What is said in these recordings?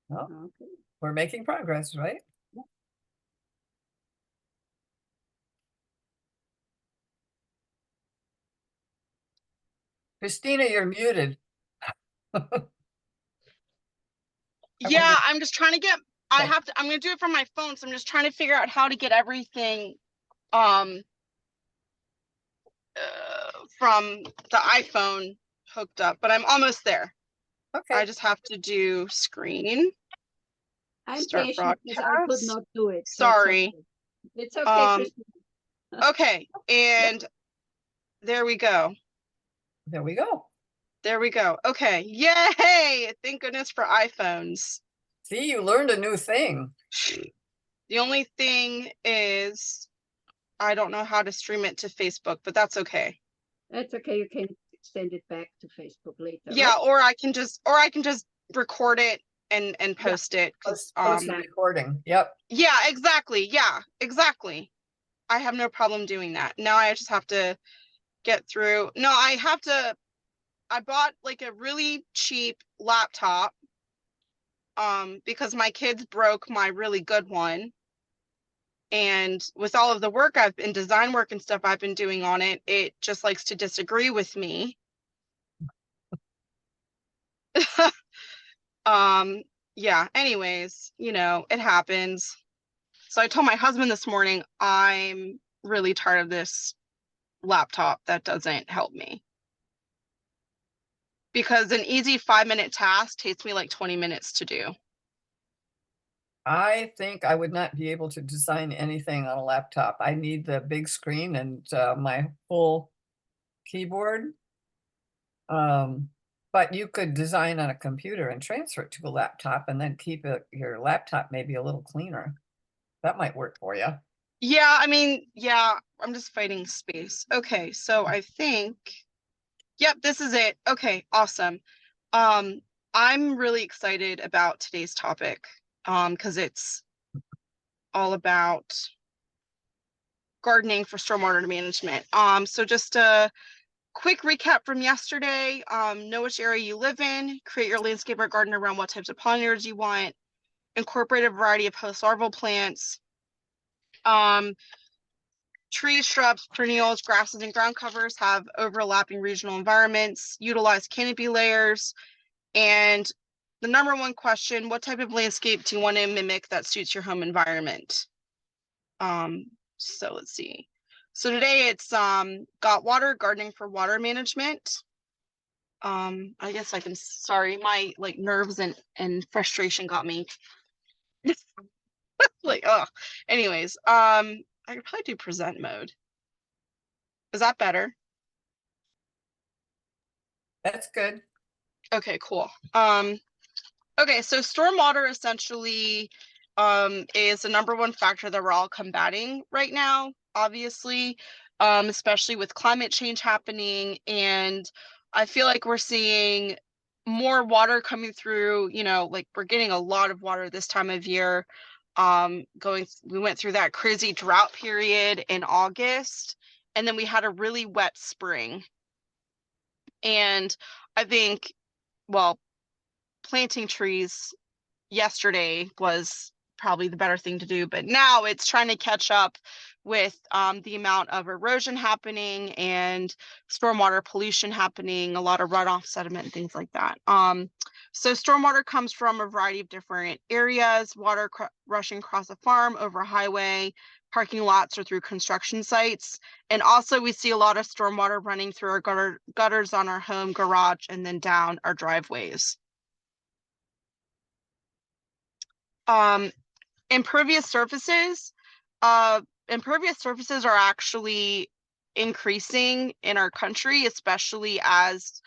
Well, Okay. we're making progress, right? Christina, you're muted. I wonder, Yeah, I'm just trying to get, I'm gonna do it from my phone, so I'm just trying to figure out how to get everything um from the iPhone hooked up, but I'm almost there. okay. I just have to do screen, I'm start patient because I could broadcast. not do it. So Sorry. it's okay, Christina. Okay, and there we go. There we go. There we go. Okay, yay! Thank goodness for iPhones. See, you learned a new thing. The only thing is I don't know how to stream it to Facebook, but that's okay. That's okay. You can send it back to Facebook later. Yeah, right? or I can just record it and post it. Post the recording. Yep. Yeah, exactly. Yeah, exactly. I have no problem doing that. Now I just have to get through. No, I bought like a really cheap laptop because my kids broke my really good one. And with all of the work I've been design work and stuff I've been doing on it, it just likes to disagree with me. Yeah, anyways, it happens. So I told my husband this morning, I'm really tired of this laptop that doesn't help me. Because an easy 5-minute task takes me like 20 minutes to do. I think I would not be able to design anything on a laptop. I need the big screen and my full keyboard. But you could design on a computer and transfer it to a laptop and then keep your laptop maybe a little cleaner. That might work for you. Yeah, I mean, yeah, I'm just fighting space. Okay, so I think, yep, this is it. Okay, awesome. I'm really excited about today's topic because it's all about gardening for stormwater management. So just a quick recap from yesterday. Know which area you live in, create your landscape or garden around what types of pollinators you want, incorporate a variety of post-larval plants, trees, shrubs, perennials, grasses, and ground covers have overlapping regional environments, utilize canopy layers, and the number one question, what type of landscape do you want to mimic that suits your home environment? So let's see. So today it's got water, gardening for water management. I guess I can, sorry, my like nerves and frustration got me. Like, oh, anyways, I could probably do present mode. Is that better? That's good. Okay, cool. Okay, so stormwater essentially is the number one factor that we're all combating right now, obviously, especially with climate change happening. And I feel like we're seeing more water coming through, like we're getting a lot of water this time of year. We went through that crazy drought period in August, and then we had a really wet spring. And I think, well, planting trees yesterday was probably the better thing to do, but now it's trying to catch up with the amount of erosion happening and stormwater pollution happening, a lot of runoff sediment and things like that. So stormwater comes from a variety of different areas, water rushing across a farm, over a highway, parking lots, or through construction sites. And also we see a lot of stormwater running through our gutters on our home, garage, and then down our driveways. Impervious surfaces are actually increasing in our country, especially as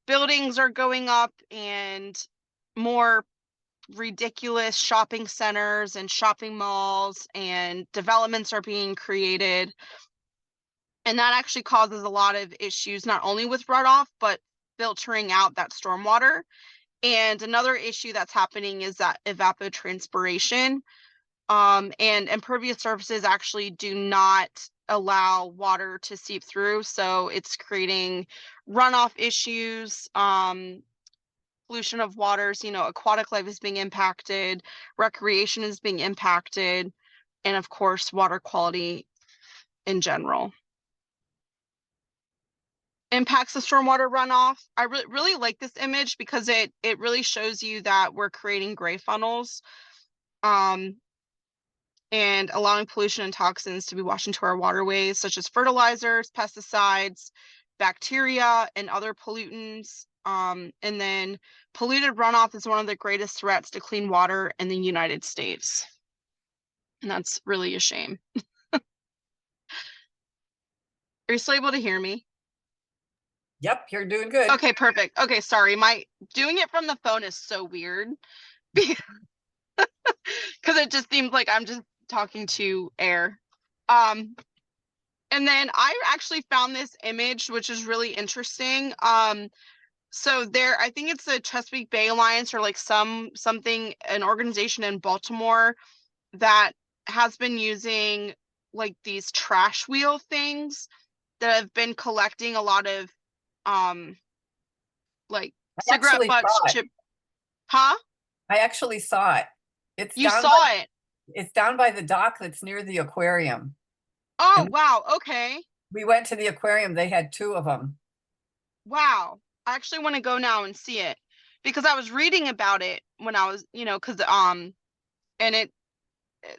buildings are going up and more ridiculous shopping centers and shopping malls and developments are being created. And that actually causes a lot of issues, not only with runoff, but filtering out that stormwater. And another issue that's happening is that evapotranspiration. And impervious surfaces actually do not allow water to seep through. So it's creating runoff issues, pollution of waters, you know, aquatic life is being impacted, recreation is being impacted, and of course, water quality in general. Impacts of stormwater runoff. I really like this image because it really shows you that we're creating gray funnels, and allowing pollution and toxins to be washed into our waterways, such as fertilizers, pesticides, bacteria, and other pollutants. And then polluted runoff is one of the greatest threats to clean water in the United States. And that's really a shame. Are you still able to hear me? Yep, you're doing good. Okay, perfect. Okay, sorry. My doing it from the phone is so weird because it just seems like I'm just talking to air. And then I actually found this image, which is really interesting. So there, I think it's the Chesapeake Bay Alliance or like something, an organization in Baltimore that has been using like these trash wheel things that have been collecting a lot of like I cigarette actually butts, saw it. chip. Huh? I actually saw it. It's You down saw by, it? it's down by the dock that's near the aquarium. Oh, And wow. Okay. we went to the aquarium. They had 2 of them. Wow. I actually want to go now and see it because I was reading about it when I was, you know, because and it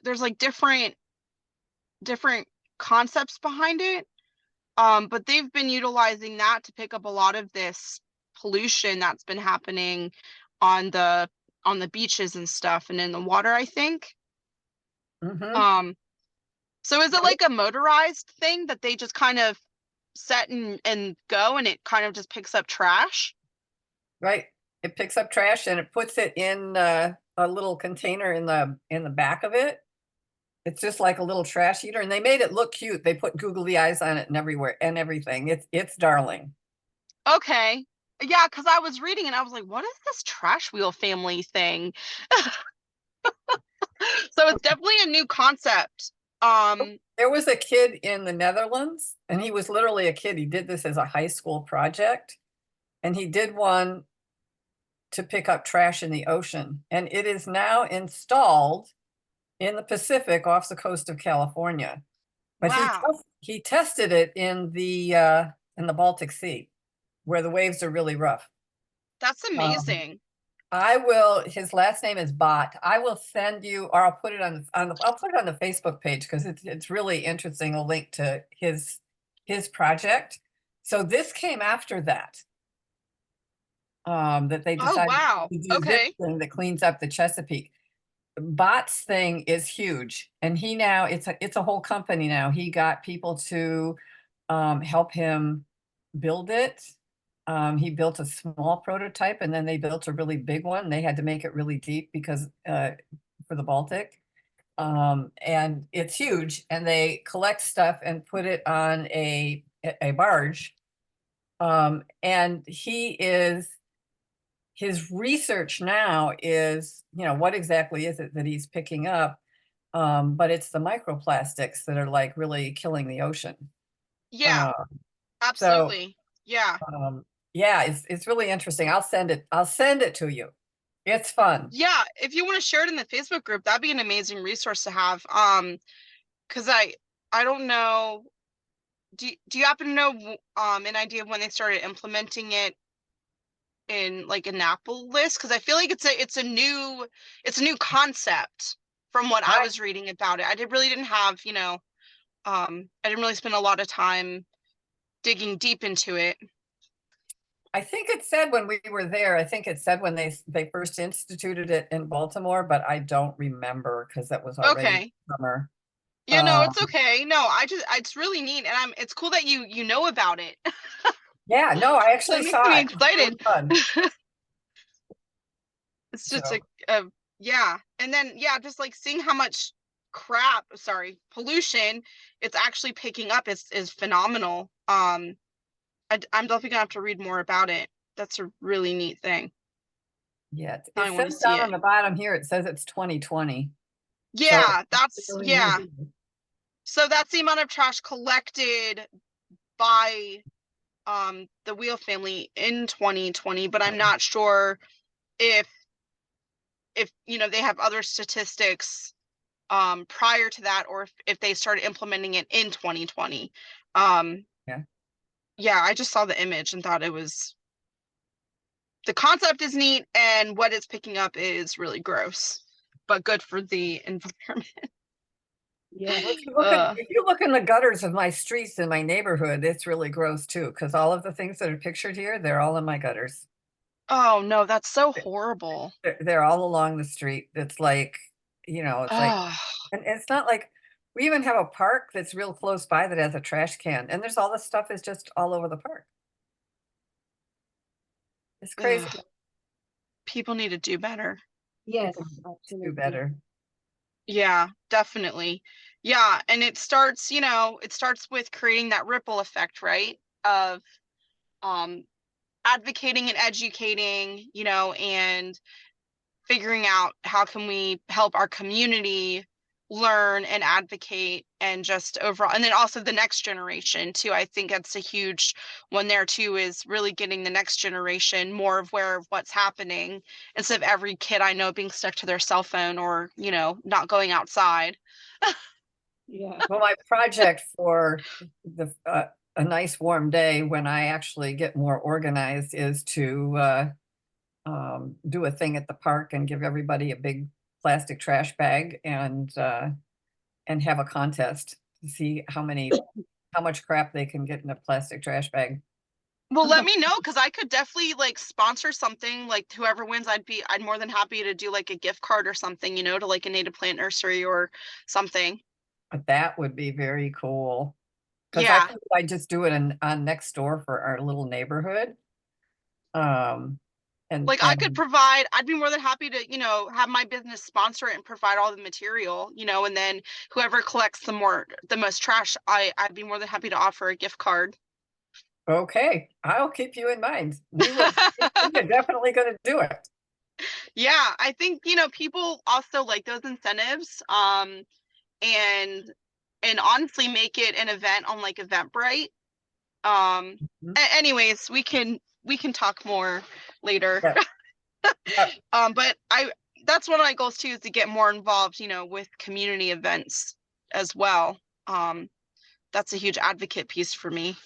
there's like different concepts behind it. But they've been utilizing that to pick up a lot of this pollution that's been happening on the beaches and stuff and in the water, I think. Mhm. So is it like a motorized thing that they just kind of set and go and it kind of just picks up trash? Right. It picks up trash and it puts it in a little container in the back of it. It's just like a little trash eater, and they made it look cute. They put googly eyes on it and everywhere and everything. It's darling. Okay. Yeah, because I was reading and I was like, what is this trash wheel family thing? So it's definitely a new concept. There was a kid in the Netherlands, and he was literally a kid. He did this as a high school project, and he did one to pick up trash in the ocean. And it is now installed in the Pacific off the coast of California. But Wow. he tested it in the Baltic Sea, where the waves are really rough. That's Um, amazing. his last name is Bot. I will send you, or I'll put it I'll put it on the Facebook page because it's really interesting, a link to his project. So this came after that. That they Oh, decided wow. to do this Okay. thing that cleans up the Chesapeake. Bot's thing is huge, and he now it's a whole company now. He got people to help him build it. He built a small prototype, and then they built a really big one. They had to make it really deep because for the Baltic. And it's huge, and they collect stuff and put it on a barge. And his research now is, what exactly is it that he's picking up? But it's the microplastics that are like really killing the ocean. Yeah, Uh, so absolutely. Yeah. yeah, it's really interesting. I'll send it to you. It's fun. Yeah, if you want to share it in the Facebook group, that'd be an amazing resource to have. Because I don't know. Do you happen to know an idea of when they started implementing it in like Annapolis? Because I feel like it's a new concept from what I I was reading about it. Really didn't have, I didn't really spend a lot of time digging deep into it. I think it said when we were there, I think it said when they first instituted it in Baltimore, but I don't remember because that was already Okay. summer. Yeah, no, Um, it's okay. No, it's really neat, and it's cool that you know about it. yeah, no, I That actually makes saw me it. It's really excited. fun. It's just So yeah, and then yeah, just like seeing how much pollution it's actually picking up is phenomenal. I'm definitely gonna have to read more about it. That's a really neat thing. yeah, I it want to says see down it. on the bottom here, it says it's 2020. So Yeah, it's that's really yeah. new. So that's the amount of trash collected by the Wheel family in 2020, but I'm not sure if they have other statistics prior to that, or if they started implementing it in 2020. Yeah, I just saw the image and thought the concept is neat, and what it's picking up is really gross, but good for the environment. Yeah. If you look in the gutters of my streets in my neighborhood, it's really gross too, because all of the things that are pictured here, they're all in my gutters. Oh no, that's so horrible. They're all along the street. It's like, it's like, Oh, and it's not like, we even have a park that's real close by that has a trash can, and there's all this stuff is just all over the park. It's crazy. people need to do better. Yes, Do absolutely. better. Yeah, definitely. Yeah, and it starts with creating that ripple effect, right? Of advocating and educating, and figuring out how can we help our community learn and advocate, and just overall, and then also the next generation too. I think that's a huge one there too, is really getting the next generation more aware of what's happening, instead of every kid I know being stuck to their cell phone, or not going outside. Yeah. Well, my project for a nice warm day when I actually get more organized is to do a thing at the park and give everybody a big plastic trash bag and have a contest to see how much crap they can get in a plastic trash bag. Well, let me know, because I could definitely sponsor something. Like whoever wins, I'd more than happy to do like a gift card or something, to like a native plant nursery or something. But that would be very cool. Because I Yeah. think I just do it on next door for our little neighborhood. And I'd be more than happy to, have my business sponsor it and provide all the material, and then whoever collects the most trash, I'd be more than happy to offer a gift card. okay, I'll keep you in mind. We're definitely going to do it. Yeah, I think, people also like those incentives, and honestly make it an event on like Eventbrite. Anyways, we can talk more later. Yeah. But that's one of my goals too, is to get more involved, with community events as well. That's a huge advocate piece for me.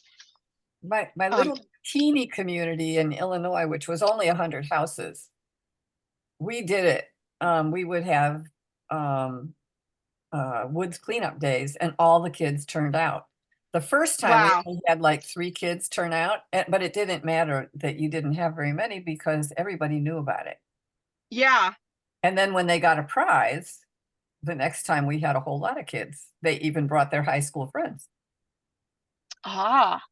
My little teeny community in Illinois, which was only 100 houses, we did it. We would have woods cleanup days, and all the kids turned out. The first time we Wow. only had like 3 kids turn out, but it didn't matter that you didn't have very many because everybody knew about it. Yeah. And then when they got a prize, the next time we had a whole lot of kids. They even brought their high school friends. Ah.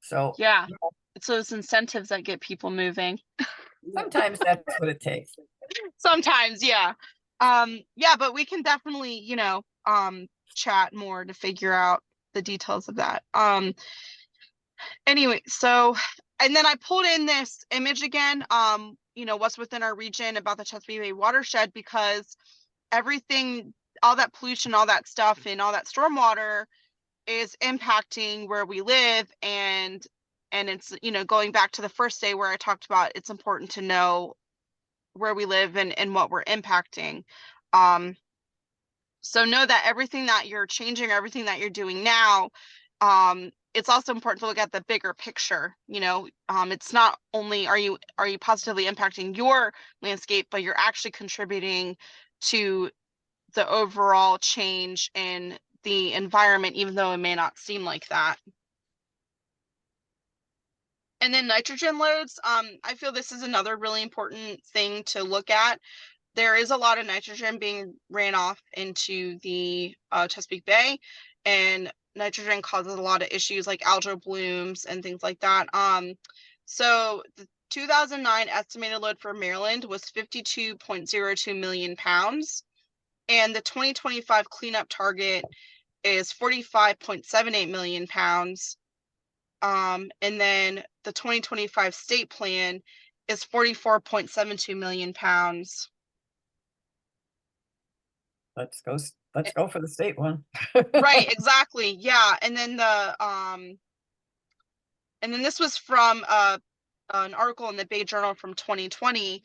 So yeah, it's those incentives that get people moving. Sometimes that's what it takes. Sometimes, yeah. Yeah, but we can definitely, chat more to figure out the details of that. Anyway, so, and then I pulled in this image again, what's within our region about the Chesapeake Bay watershed, because everything, all that pollution, all that stuff, and all that stormwater is impacting where we live, and it's, going back to the first day where I talked about it's important to know where we live and what we're impacting. So know that everything that you're changing, everything that you're doing now, it's also important to look at the bigger picture. It's not only are you positively impacting your landscape, but you're actually contributing to the overall change in the environment, even though it may not seem like that. And then nitrogen loads, I feel this is another really important thing to look at. There is a lot of nitrogen being ran off into the Chesapeake Bay, and nitrogen causes a lot of issues like algal blooms and things like that. So the 2009 estimated load for Maryland was 52.02 million pounds, and the 2025 cleanup target is 45.78 million pounds. And then the 2025 state plan is 44.72 million pounds. Let's go for the state one. Right, exactly. Yeah. And then this was from an article in the Bay Journal from 2020.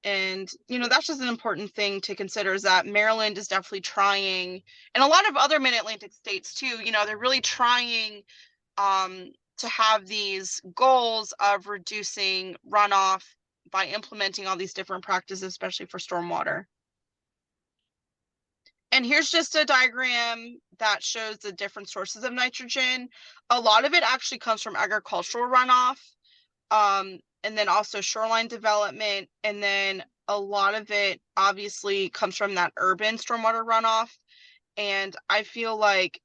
And, you know, that's just an important thing to consider, is that Maryland is definitely trying, and a lot of other mid-Atlantic states too, you know, they're really trying to have these goals of reducing runoff by implementing all these different practices, especially for stormwater. And here's just a diagram that shows the different sources of nitrogen. A lot of it actually comes from agricultural runoff, and then also shoreline development. And then a lot of it obviously comes from that urban stormwater runoff. And I feel like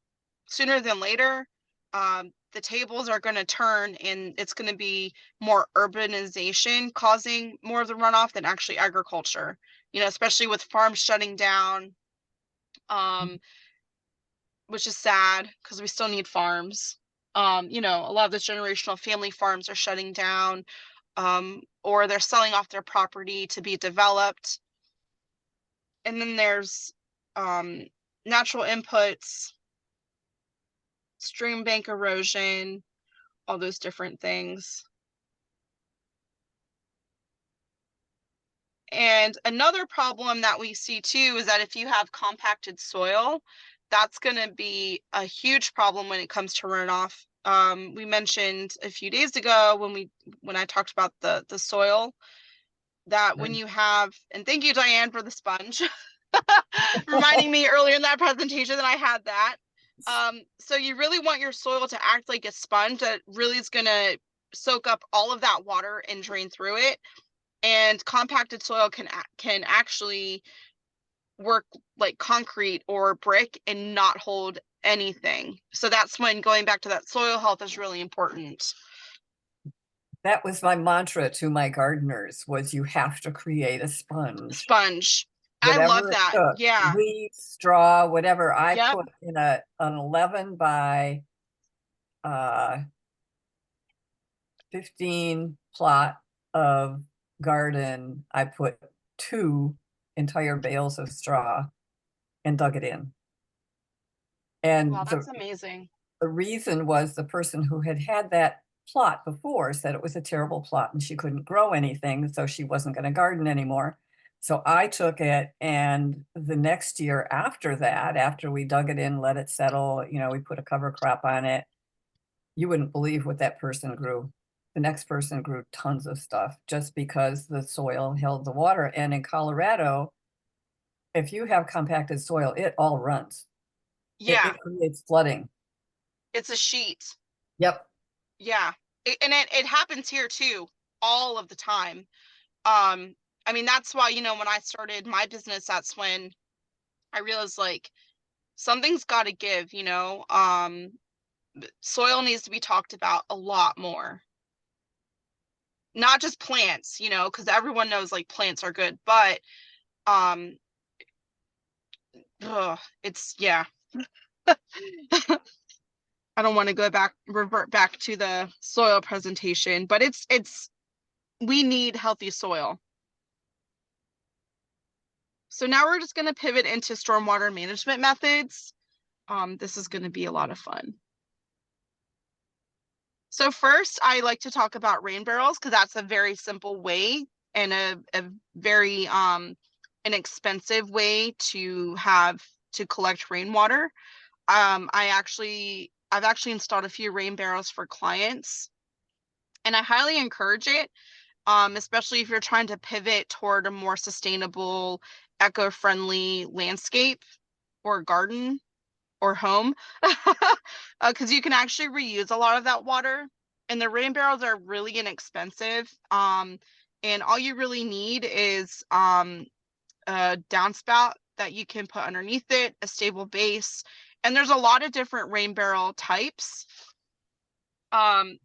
sooner than later, the tables are going to turn, and it's going to be more urbanization causing more of the runoff than actually agriculture, you know, especially with farms shutting down, which is sad because we still need farms. You know, a lot of those generational family farms are shutting down, or they're selling off their property to be developed. And then there's natural inputs, stream bank erosion, all those different things. And another problem that we see too is that if you have compacted soil, that's going to be a huge problem when it comes to runoff. We mentioned a few days ago when I talked about the soil, that when you have, and thank you, Diane, for the sponge, reminding me earlier in that presentation that I had that. So you really want your soil to act like a sponge that really is going to soak up all of that water and drain through it. And compacted soil can actually work like concrete or brick and not hold anything. So that's when going back to that soil health is really important. That was my mantra to my gardeners, was you have to create a sponge. Sponge. I Whatever love it that. took, Yeah. wheat, straw, whatever. I Yep. put in an 11 by 15 plot of garden. I put 2 entire bales of straw and dug it in. And Wow, that's amazing. the reason was the person who had that plot before said it was a terrible plot and she couldn't grow anything, so she wasn't going to garden anymore. So I took it, and the next year after that, after we dug it in, let it settle, you know, we put a cover crop on it. You wouldn't believe what that person grew. The next person grew tons of stuff just because the soil held the water. And in Colorado, if you have compacted soil, it all runs. Yeah. It creates flooding. It's a sheet. Yep. Yeah. It happens here too, all of the time. I mean, that's why, you know, when I started my business, that's when I realized like something's got to give, you know. Soil needs to be talked about a lot more. Not just plants, you know, because everyone knows like plants are good, but it's, yeah. I don't want to revert back to the soil presentation, but we need healthy soil. So now we're just going to pivot into stormwater management methods. This is going to be a lot of fun. So first, I like to talk about rain barrels because that's a very simple way and a very inexpensive way to collect rainwater. I've actually installed a few rain barrels for clients, and I highly encourage it, especially if you're trying to pivot toward a more sustainable, eco-friendly landscape or garden or home, because you can actually reuse a lot of that water. And the rain barrels are really inexpensive. And all you really need is a downspout that you can put underneath it, a stable base. And there's a lot of different rain barrel types. The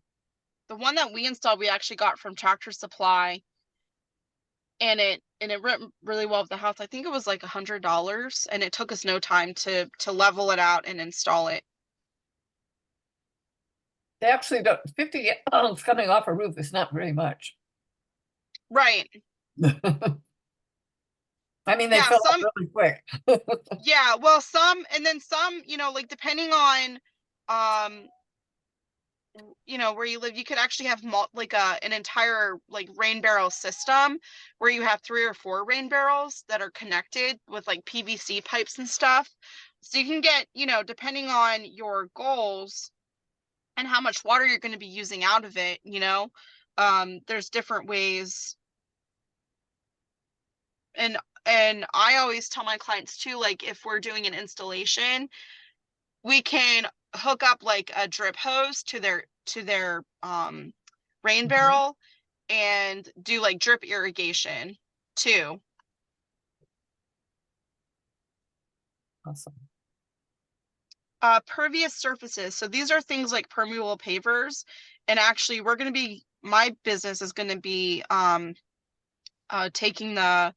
one that we installed, we actually got from Tractor Supply, and it went really well with the house. I think it was like $100, and it took us no time to level it out and install it. They actually don't, 50 gallons coming off a roof is not very much. Right. I mean, they fill up really quick. Yeah, well, some, you know, like depending on you know, where you live, you could actually have an entire like rain barrel system where you have 3 or 4 rain barrels that are connected with like PVC pipes and stuff. So you can get, you know, depending on your goals and how much water you're going to be using out of it, you know, there's different ways. And I always tell my clients too, like if we're doing an installation, we can hook up like a drip hose to their rain barrel and do like drip irrigation too. Awesome. Pervious surfaces. So these are things like permeable pavers. And actually my business is going to be taking the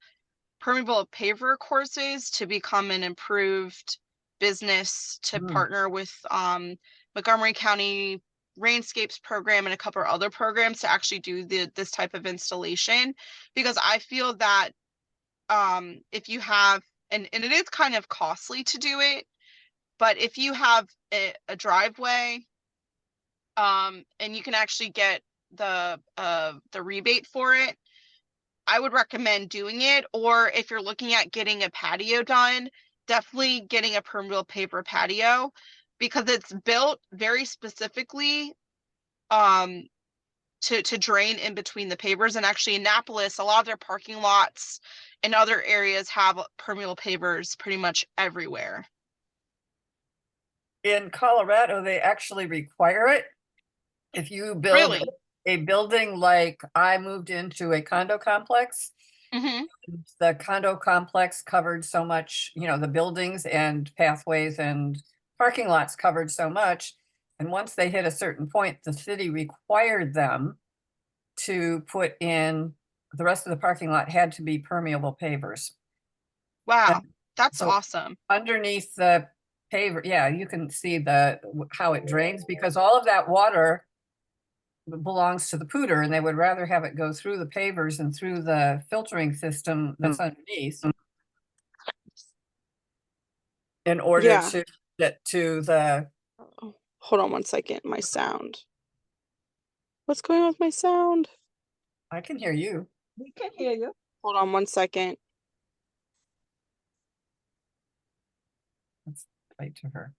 permeable paver courses to become an improved business to partner with Montgomery County Rainscapes program and a couple of other programs to actually do this type of installation, because I feel that if you have, and it is kind of costly to do it, but if you have a driveway and you can actually get the rebate for it, I would recommend doing it. Or if you're looking at getting a patio done, definitely getting a permeable paver patio, because it's built very specifically to drain in between the pavers. And actually in Annapolis, a lot of their parking lots and other areas have permeable pavers pretty much everywhere. In Colorado, they actually require it. If you build Really? a building, like I moved into a condo complex, the condo complex covered so much, you know, the buildings and pathways and parking lots covered so much. And once they hit a certain point, the city required them to put in, the rest of the parking lot had to be permeable pavers. Wow, that's so awesome. Underneath the paver, yeah, you can see how it drains, because all of that water belongs to the pooter, and they would rather have it go through the pavers and through the filtering system that's underneath in order to get to the. Oh, hold on one second. My sound. What's going on with my sound? I can hear you. We can hear you. Hold on one second. Let's write to her.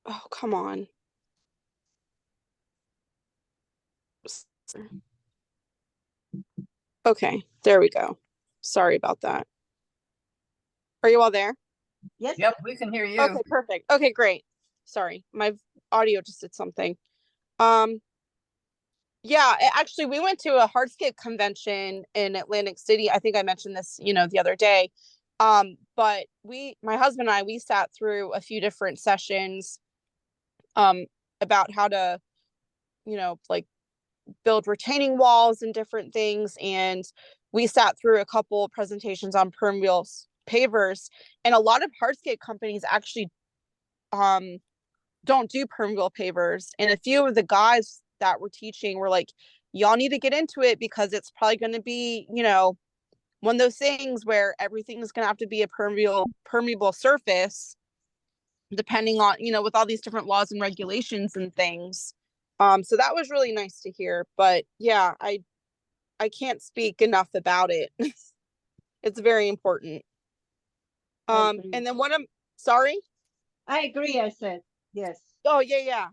Oh, come on. Okay, there we go. Sorry about that. Are you all there? Yes. Yep, we can hear you. Okay, perfect. Okay, great. Sorry, my audio just did something. Yeah, actually, we went to a hardscape convention in Atlantic City. I think I mentioned this, you know, the other day. But my husband and I, we sat through a few different sessions about how to, you know, like build retaining walls and different things. And we sat through a couple presentations on permeable pavers, and a lot of hardscape companies actually don't do permeable pavers. And a few of the guys that were teaching were like, y'all need to get into it, because it's probably going to be, you know, one of those things where everything is going to have to be a permeable surface, depending on, you know, with all these different laws and regulations and things. So that was really nice to hear. But yeah, I can't speak enough about it. It's very important. And then sorry? I agree, I said, yes. Oh, yeah.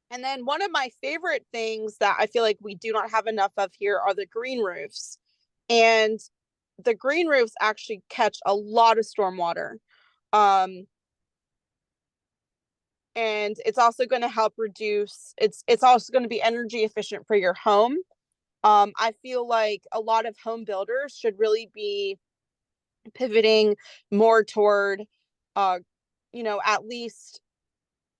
And then one of my favorite things that I feel like we do not have enough of here are the green roofs. And the green roofs actually catch a lot of stormwater. And it's also going to help reduce, it's also going to be energy efficient for your home. I feel like a lot of home builders should really be pivoting more toward, you know, at least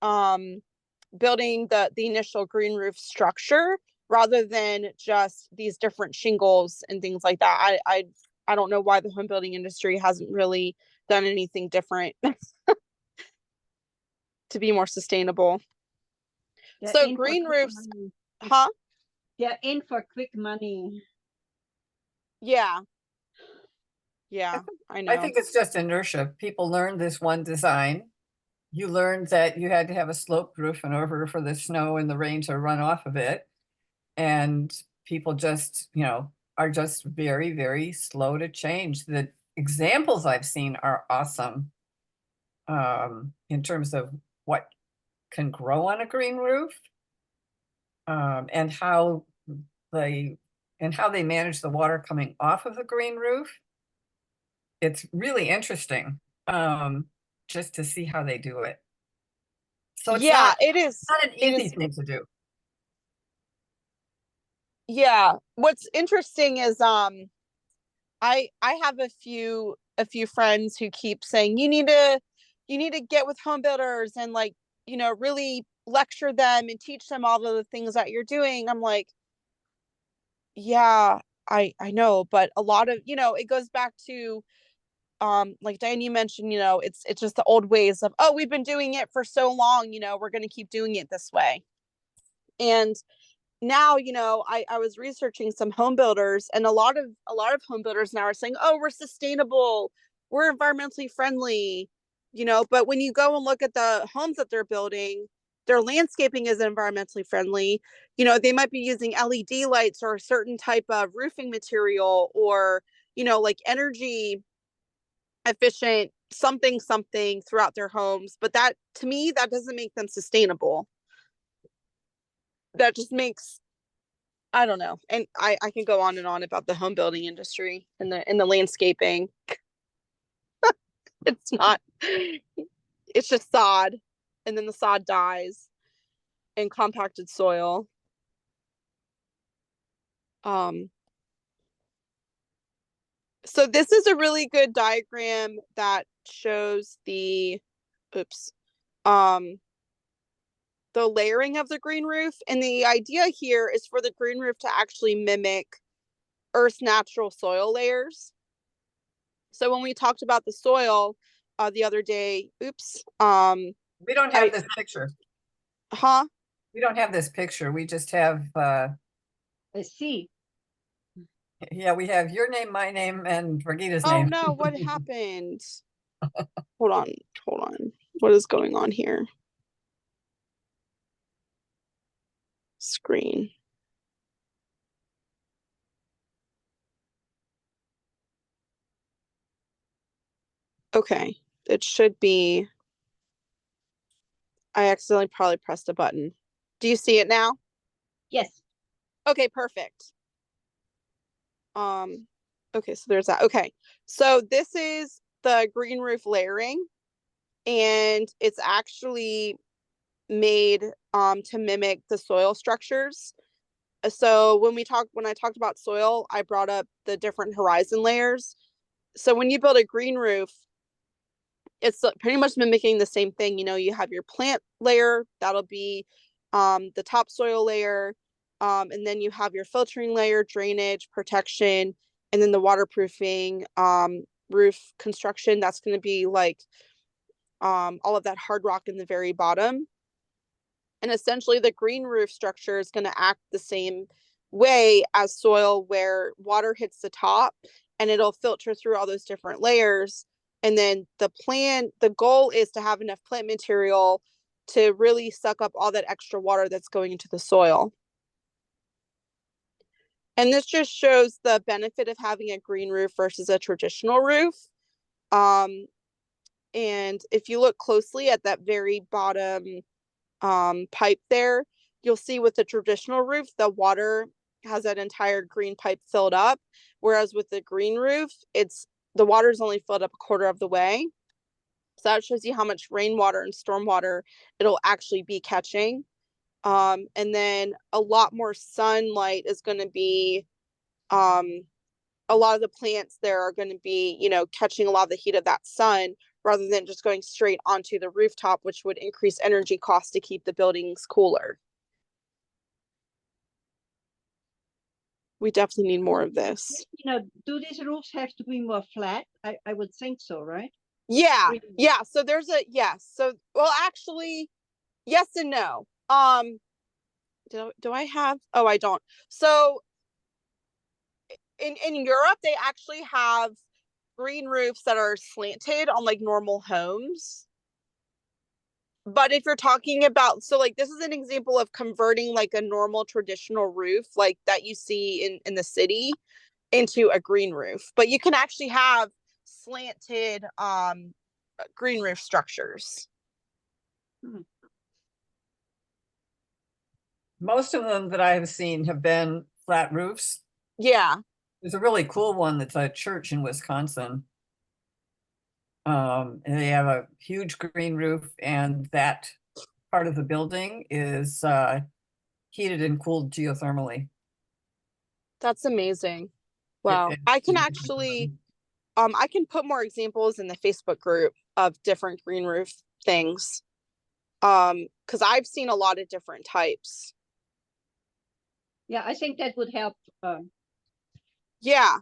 building the initial green roof structure, rather than just these different shingles and things like that. I don't know why the home building industry hasn't really done anything different to be more sustainable. They're So in for green quick roofs, money. huh? They're in for quick money. Yeah, I know. I think it's just inertia. People learn this one design, you learned that you had to have a sloped roof in order for the snow and the rain to run off of it. And people just, are just very, very slow to change. The examples I've seen are awesome. In terms of what can grow on a green roof. And how they manage the water coming off of the green roof. It's really interesting, just to see how they do it. So it's Yeah, it is. not an It easy is. thing to do. Yeah. What's interesting is I have a few friends who keep saying you need to get with home builders and like, really lecture them and teach them all of the things that you're doing. I'm like, yeah, I know, but a lot of, it goes back to like Diane, you mentioned, it's just the old ways of, oh, we've been doing it for so long, we're going to keep doing it this way. And now, I was researching some home builders, and a lot of home builders now are saying, oh, we're sustainable, we're environmentally friendly, but when you go and look at the homes that they're building, their landscaping is environmentally friendly. They might be using LED lights or a certain type of roofing material, or, like energy efficient something throughout their homes. But that, to me, that doesn't make them sustainable. That just makes, I don't know. And I can go on and on about the home building industry and the landscaping. It's not, it's just sod, and then the sod dies in compacted soil. So this is a really good diagram that shows the the layering of the green roof. And the idea here is for the green roof to actually mimic Earth's natural soil layers. So when we talked about the soil the other day, We don't have this picture. Huh? We don't have this picture. We just have, I see. yeah, we have your name, my name, and Brigida's Oh name. no, what happened? Hold on. What is going on here? Screen. Okay, it should be. I accidentally probably pressed a button. Do you see it now? Yes. Okay, perfect. Okay, so there's that. Okay, so this is the green roof layering, and it's actually made to mimic the soil structures. So when I talked about soil, I brought up the different horizon layers. So when you build a green roof, it's pretty much mimicking the same thing. You have your plant layer, that'll be the topsoil layer, and then you have your filtering layer, drainage, protection, and then the waterproofing roof construction. That's going to be like all of that hard rock in the very bottom. And essentially the green roof structure is going to act the same way as soil, where water hits the top and it'll filter through all those different layers. And then the goal is to have enough plant material to really suck up all that extra water that's going into the soil. And this just shows the benefit of having a green roof versus a traditional roof. And if you look closely at that very bottom pipe there, you'll see with the traditional roof, the water has that entire green pipe filled up, whereas with the green roof, the water is only filled up a quarter of the way. So that shows you how much rainwater and stormwater it'll actually be catching. And then a lot more sunlight is going to be, a lot of the plants there are going to be, catching a lot of the heat of that sun, rather than just going straight onto the rooftop, which would increase energy costs to keep the buildings cooler. We definitely need more of this. Do these roofs have to be more flat? I would think so, right? Yeah. So there's yes. So, well, actually, yes and no. Do I have? Oh, I don't. So in Europe, they actually have green roofs that are slanted on like normal homes. But if you're talking about, so like this is an example of converting like a normal traditional roof like that you see in the city into a green roof. But you can actually have slanted green roof structures. Most of them that I have seen have been flat roofs. Yeah. There's a really cool one that's a church in Wisconsin. And they have a huge green roof, and that part of the building is heated and cooled geothermally. That's amazing. Wow. I can actually, I can put more examples in the Facebook group of different green roof things. Because I've seen a lot of different types. Yeah, I think that would help. Yeah,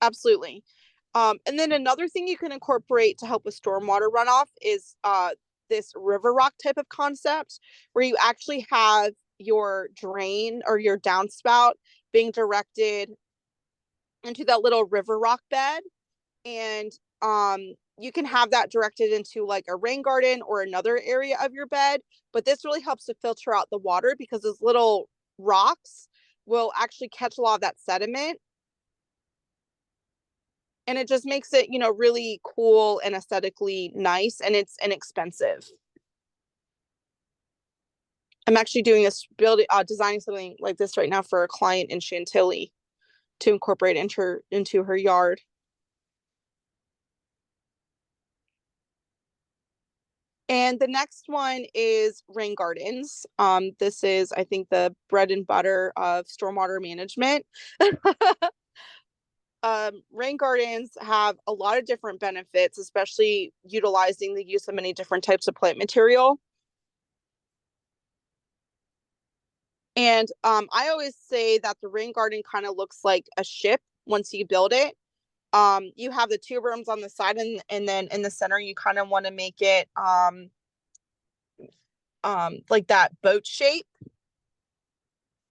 absolutely. And then another thing you can incorporate to help with stormwater runoff is this river rock type of concept where you actually have your drain or your downspout being directed into that little river rock bed. And you can have that directed into like a rain garden or another area of your bed. But this really helps to filter out the water because those little rocks will actually catch a lot of that sediment. And it just makes it, you know, really cool and aesthetically nice, and it's inexpensive. I'm actually doing this designing something like this right now for a client in Chantilly to incorporate into her yard. And the next one is rain gardens. This is, I think, the bread and butter of stormwater management. Rain gardens have a lot of different benefits, especially utilizing the use of many different types of plant material. And I always say that the rain garden kind of looks like a ship once you build it. You have the two rooms on the side, and then in the center, you kind of want to make it like that boat shape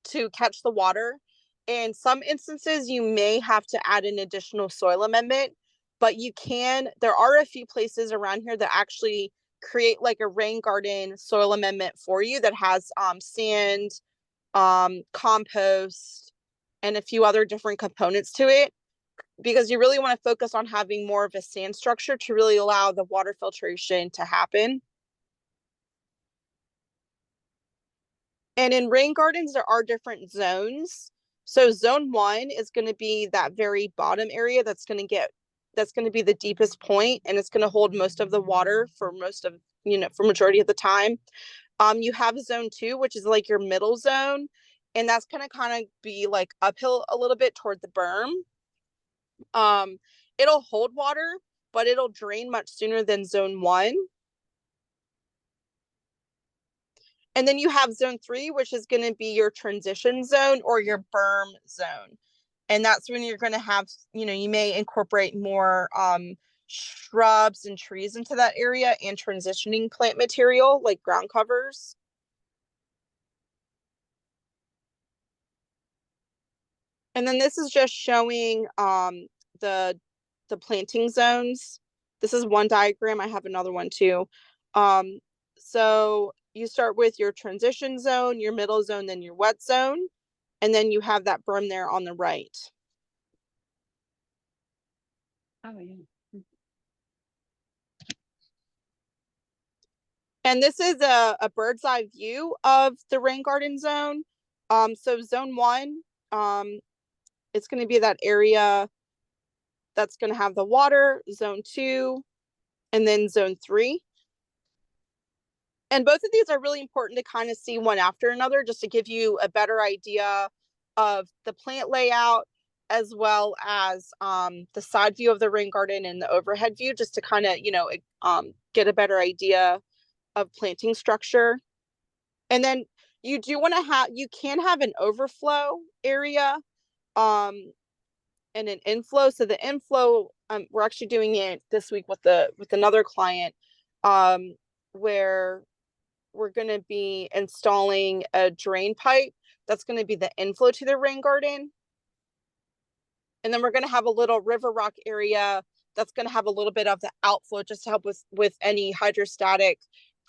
to catch the water. In some instances, you may have to add an additional soil amendment, but there are a few places around here that actually create like a rain garden soil amendment for you that has sand, compost, and a few other different components to it, because you really want to focus on having more of a sand structure to really allow the water filtration to happen. And in rain gardens, there are different zones. So zone 1 is going to be that very bottom area that's going to be the deepest point, and it's going to hold most of the water for majority of the time. You have zone 2, which is like your middle zone, and that's going to kind of be like uphill a little bit toward the berm. It'll hold water, but it'll drain much sooner than zone 1. And then you have zone 3, which is going to be your transition zone or your berm zone. And that's when you're going to have, you may incorporate more shrubs and trees into that area and transitioning plant material like ground covers. And then this is just showing the planting zones. This is one diagram. I have another one too. So you start with your transition zone, your middle zone, then your wet zone, and then you have that berm there on the right. Oh, yeah. And this is a bird's eye view of the rain garden zone. So zone 1, it's going to be that area that's going to have the water, zone 2, and then zone 3. And both of these are really important to kind of see one after another, just to give you a better idea of the plant layout, as well as the side view of the rain garden and the overhead view, just to kind of, get a better idea of planting structure. And then you can have an overflow area and an inflow. So the inflow, we're actually doing it this week with another client, where we're going to be installing a drain pipe that's going to be the inflow to the rain garden. And then we're going to have a little river rock area that's going to have a little bit of the outflow, just to help with any hydrostatic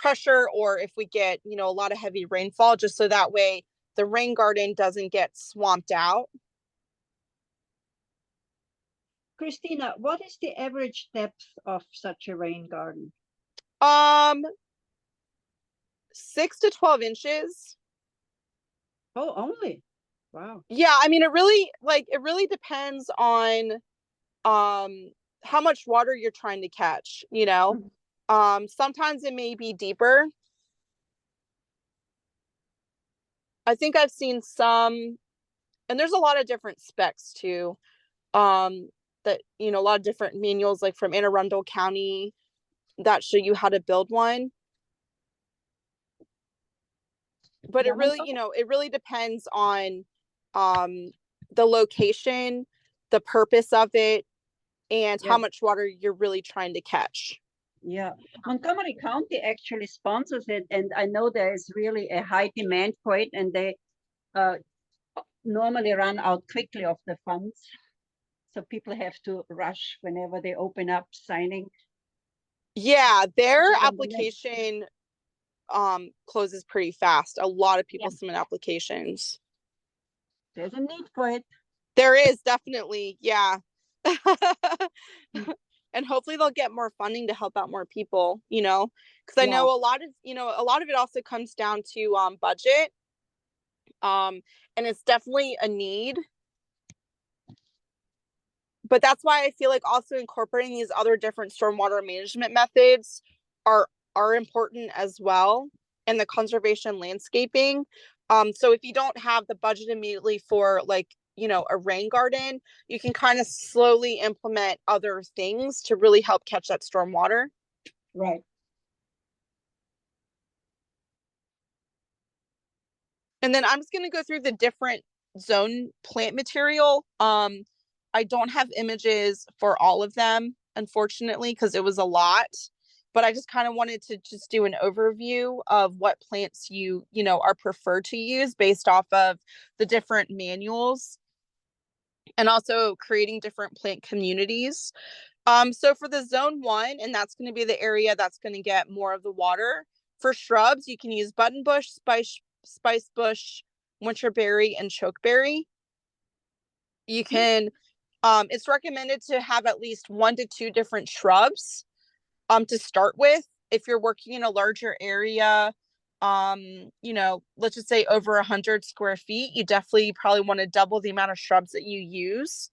pressure, or if we get, you know, a lot of heavy rainfall, just so that way the rain garden doesn't get swamped out. Christina, what is the average depth of such a rain garden? 6 to 12 inches. Oh, only. Wow. Yeah, I mean, it really depends on how much water you're trying to catch, you know. Sometimes it may be deeper. I think I've seen some, and there's a lot of different specs too. That, you know, a lot of different manuals, like from Anne Arundel County, that show you how to build one. But Yeah, it really, you know, it really depends on the location, the purpose of it, and how Yeah. much water you're really trying to catch. Yeah, Montgomery County actually sponsors it, and I know there is really a high demand for it, and they normally run out quickly of the funds. So people have to rush whenever they open up signing. Yeah, their Get on the list. application closes pretty fast. A lot of people Yeah. submit applications. There's a need for it. There is definitely, yeah. And hopefully they'll get more funding to help out more people, you know, because I Yeah. know a lot of it also comes down to budget. And it's definitely a need. But that's why I feel like also incorporating these other different stormwater management methods are important as well, and the conservation landscaping. So if you don't have the budget immediately for, like, you know, a rain garden, you can kind of slowly implement other things to really help catch that stormwater. Right. And then I'm just going to go through the different zone plant material. I don't have images for all of them, unfortunately, because it was a lot. But I just kind of wanted to just do an overview of what plants you know, are preferred to use based off of the different manuals, and also creating different plant communities. So for the zone 1, and that's going to be the area that's going to get more of the water. For shrubs, you can use buttonbush, spice bush, winterberry, and chokeberry. You can, it's recommended to have at least 1 to 2 different shrubs to start with. If you're working in a larger area, you know, let's just say over 100 square feet, you definitely probably want to double the amount of shrubs that you use.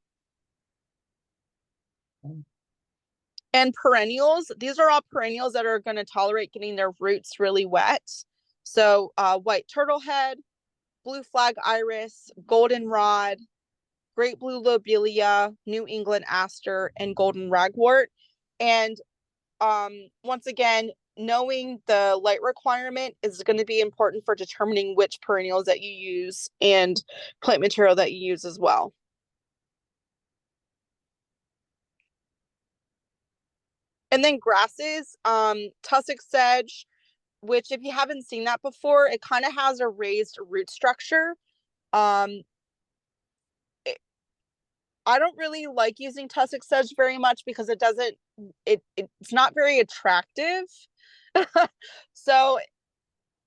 And perennials, these are all perennials that are going to tolerate getting their roots really wet. So white turtlehead, blue flag iris, goldenrod, great blue lobelia, New England aster, and golden ragwort. And once again, knowing the light requirement is going to be important for determining which perennials that you use and plant material that you use as well. And then grasses, tussock sedge, which, if you haven't seen that before, it kind of has a raised root structure. I don't really like using tussock sedge very much because it's not very attractive. So,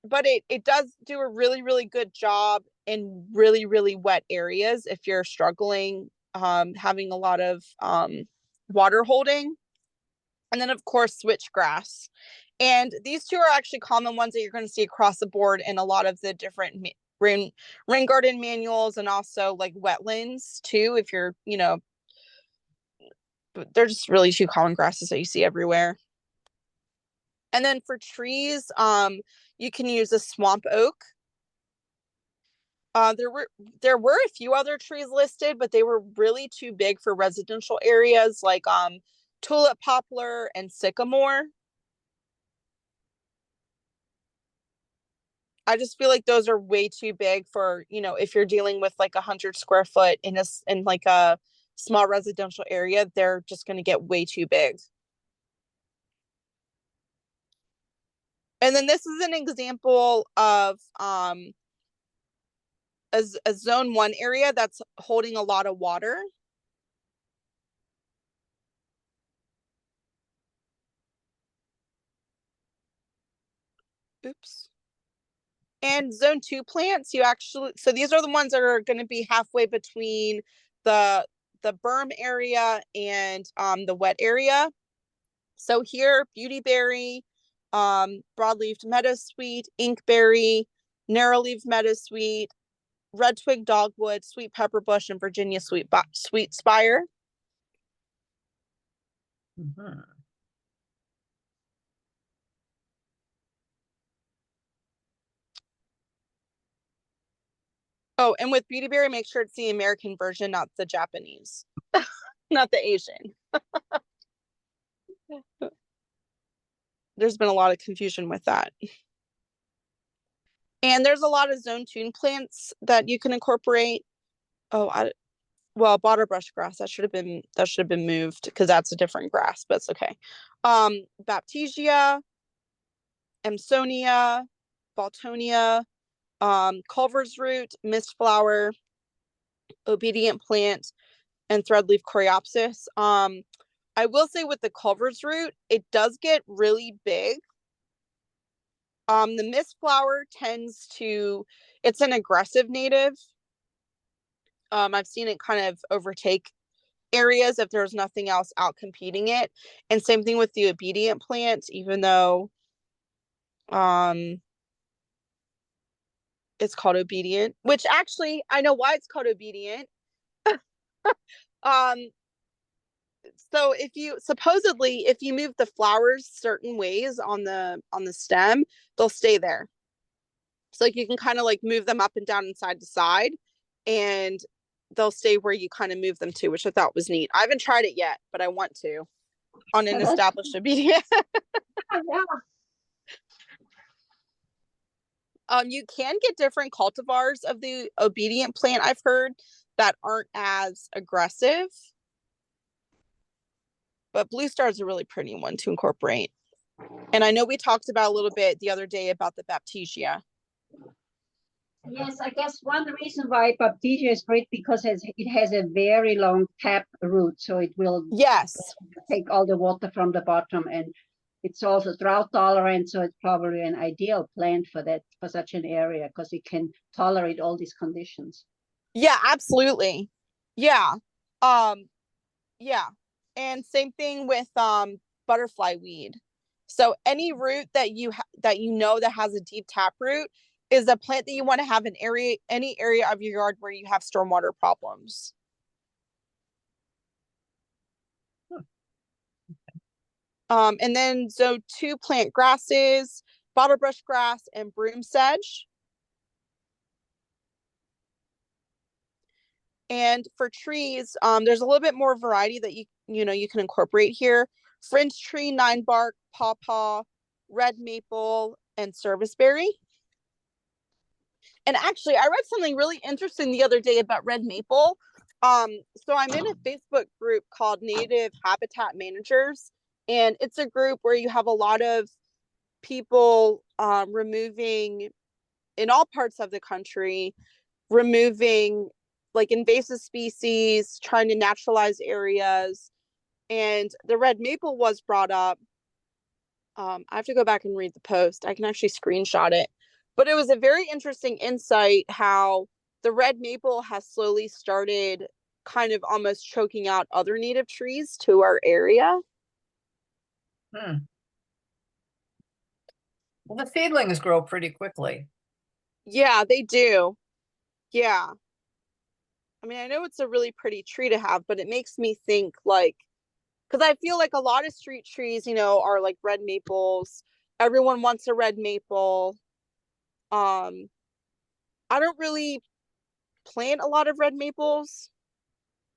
but it does do a really, really good job in really, really wet areas if you're struggling, having a lot of water holding. And then, of course, switchgrass. And these two are actually common ones that you're going to see across the board in a lot of the different rain garden manuals, and also like wetlands too, if you're, you know, they're just really 2 common grasses that you see everywhere. And then for trees, you can use a swamp oak. There were a few other trees listed, but they were really too big for residential areas, like tulip poplar and sycamore. I just feel like those are way too big for, you know, if you're dealing with like 100 square foot in like a small residential area, they're just going to get way too big. And then this is an example of a zone 1 area that's holding a lot of water. oops. And zone 2 plants, you actually, so these are the ones that are going to be halfway between the berm area and the wet area. So here, beautyberry, broadleafed meadowsweet, inkberry, narrow-leaved meadowsweet, red twig dogwood, sweet pepper bush, and Virginia sweet spire. Mhm. Oh, and with beautyberry, make sure it's the American version, not the Japanese, not the Asian. There's been a lot of confusion with that. And there's a lot of zone 2 plants that you can incorporate. Oh, well, bottlebrush grass, that should have been moved because that's a different grass, but it's okay. Baptisia, Amsonia, Baltonia, Culver's root, mist flower, obedient plant, and threadleaf coreopsis. I will say with the Culver's root, it does get really big. The mist flower tends to, it's an aggressive native. I've seen it kind of overtake areas if there's nothing else out competing it. And same thing with the obedient plant, even though it's called obedient, which actually I know why it's called obedient. So if you move the flowers certain ways on the stem, they'll stay there. So like you can kind of like move them up and down and side to side, and they'll stay where you kind of move them to, which I thought was neat. I haven't tried it yet, but I want to on an established obedient. You can get different cultivars of the obedient plant, I've heard, that aren't as aggressive. But Blue Star is a really pretty one to incorporate. And I know we talked about a little bit the other day about the Baptisia. Yes, I guess one reason why Baptisia is great because it has a very long tap root, so it will take all the water from the bottom, and it's also drought tolerant, so it's probably an ideal plant for such an area because it can tolerate all these conditions. Yeah, absolutely. Yeah. Yeah. And same thing with butterfly weed. So any root that you know that has a deep tap root is a plant that you want to have in any area of your yard where you have stormwater problems. And then zone 2 plant grasses, bottlebrush grass, and broom sedge. And for trees, there's a little bit more variety that you can incorporate here. Fringe tree, 9-bark, pawpaw, red maple, and serviceberry. And actually, I read something really interesting the other day about red maple. So I'm in a Facebook group called Native Habitat Managers, and it's a group where you have a lot of people removing, in all parts of the country, removing like invasive species, trying to naturalize areas. And the red maple was brought up. I have to go back and read the post. I can actually screenshot it. But it was a very interesting insight how the red maple has slowly started kind of almost choking out other native trees to our area. Well, the seedlings grow pretty quickly. Yeah, they do. Yeah. I mean, I know it's a really pretty tree to have, but it makes me think like, because I feel like a lot of street trees, are like red maples. Everyone wants a red maple. I don't really plant a lot of red maples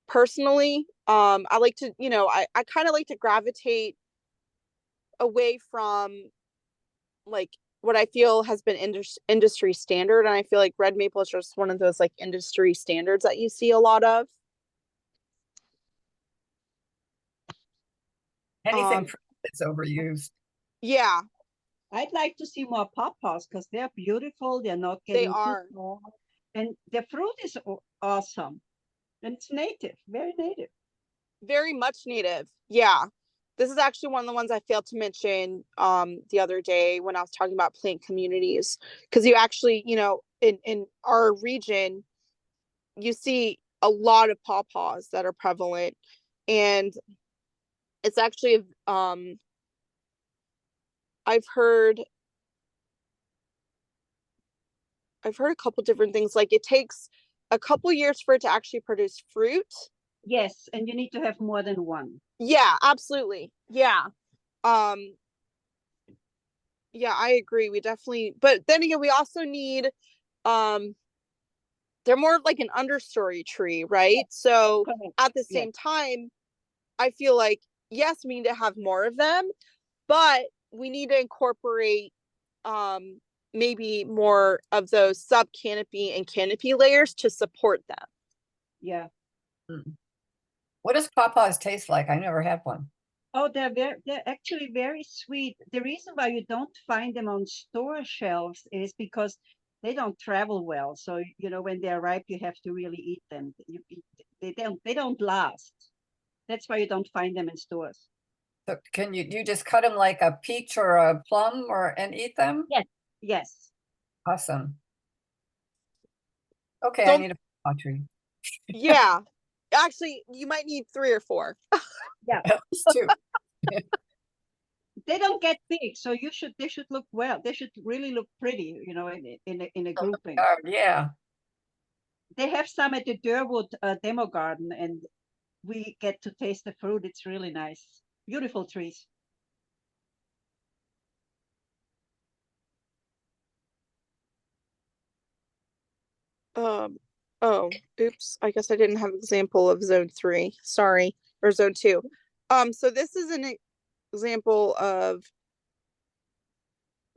personally. I like to, I kind of like to gravitate away from like what I feel has been industry standard. And I feel like red maple is just one of those like industry standards that you see a lot of. Anything that's overused. Yeah. I'd like to see more pawpaws because they're beautiful. They're not getting too small. And the fruit is awesome. And it's native, very native. Very much native. Yeah. this is actually one of the ones I failed to mention the other day when I was talking about plant communities, because you actually, you know, in our region, you see a lot of pawpaws that are prevalent, and it's actually I've heard a couple different things, like it takes a couple years for it to actually produce fruit. Yes, and you need to have more than one. Yeah, absolutely. Yeah. Yeah, I agree. We definitely, but then again, we also need they're more like an understory tree, right? So Correct. at the same time, I feel like, yes, we need to have more of them, but we need to incorporate maybe more of those sub canopy and canopy layers to support them. Yeah. What does pawpaws taste like? I never had one. Oh, they're actually very sweet. The reason why you don't find them on store shelves is because they don't travel well. So, you know, when they're ripe, you have to really eat them. They don't last. That's why you don't find them in stores. So can you just cut them like a peach or a plum and eat them? Yes. Yes. Awesome. Okay, I Don't- need a pawpaw tree. Yeah. Actually, you might need 3 or 4. Yeah. At least 2. They don't get big, so they should look well. They should really look pretty, you know, in a grouping. Yeah. They have some at the Durwood demo garden, and we get to taste the fruit. It's really nice. Beautiful trees. Oh, oops. I guess I didn't have an example of zone 3. Sorry. Or zone 2. So this is an example of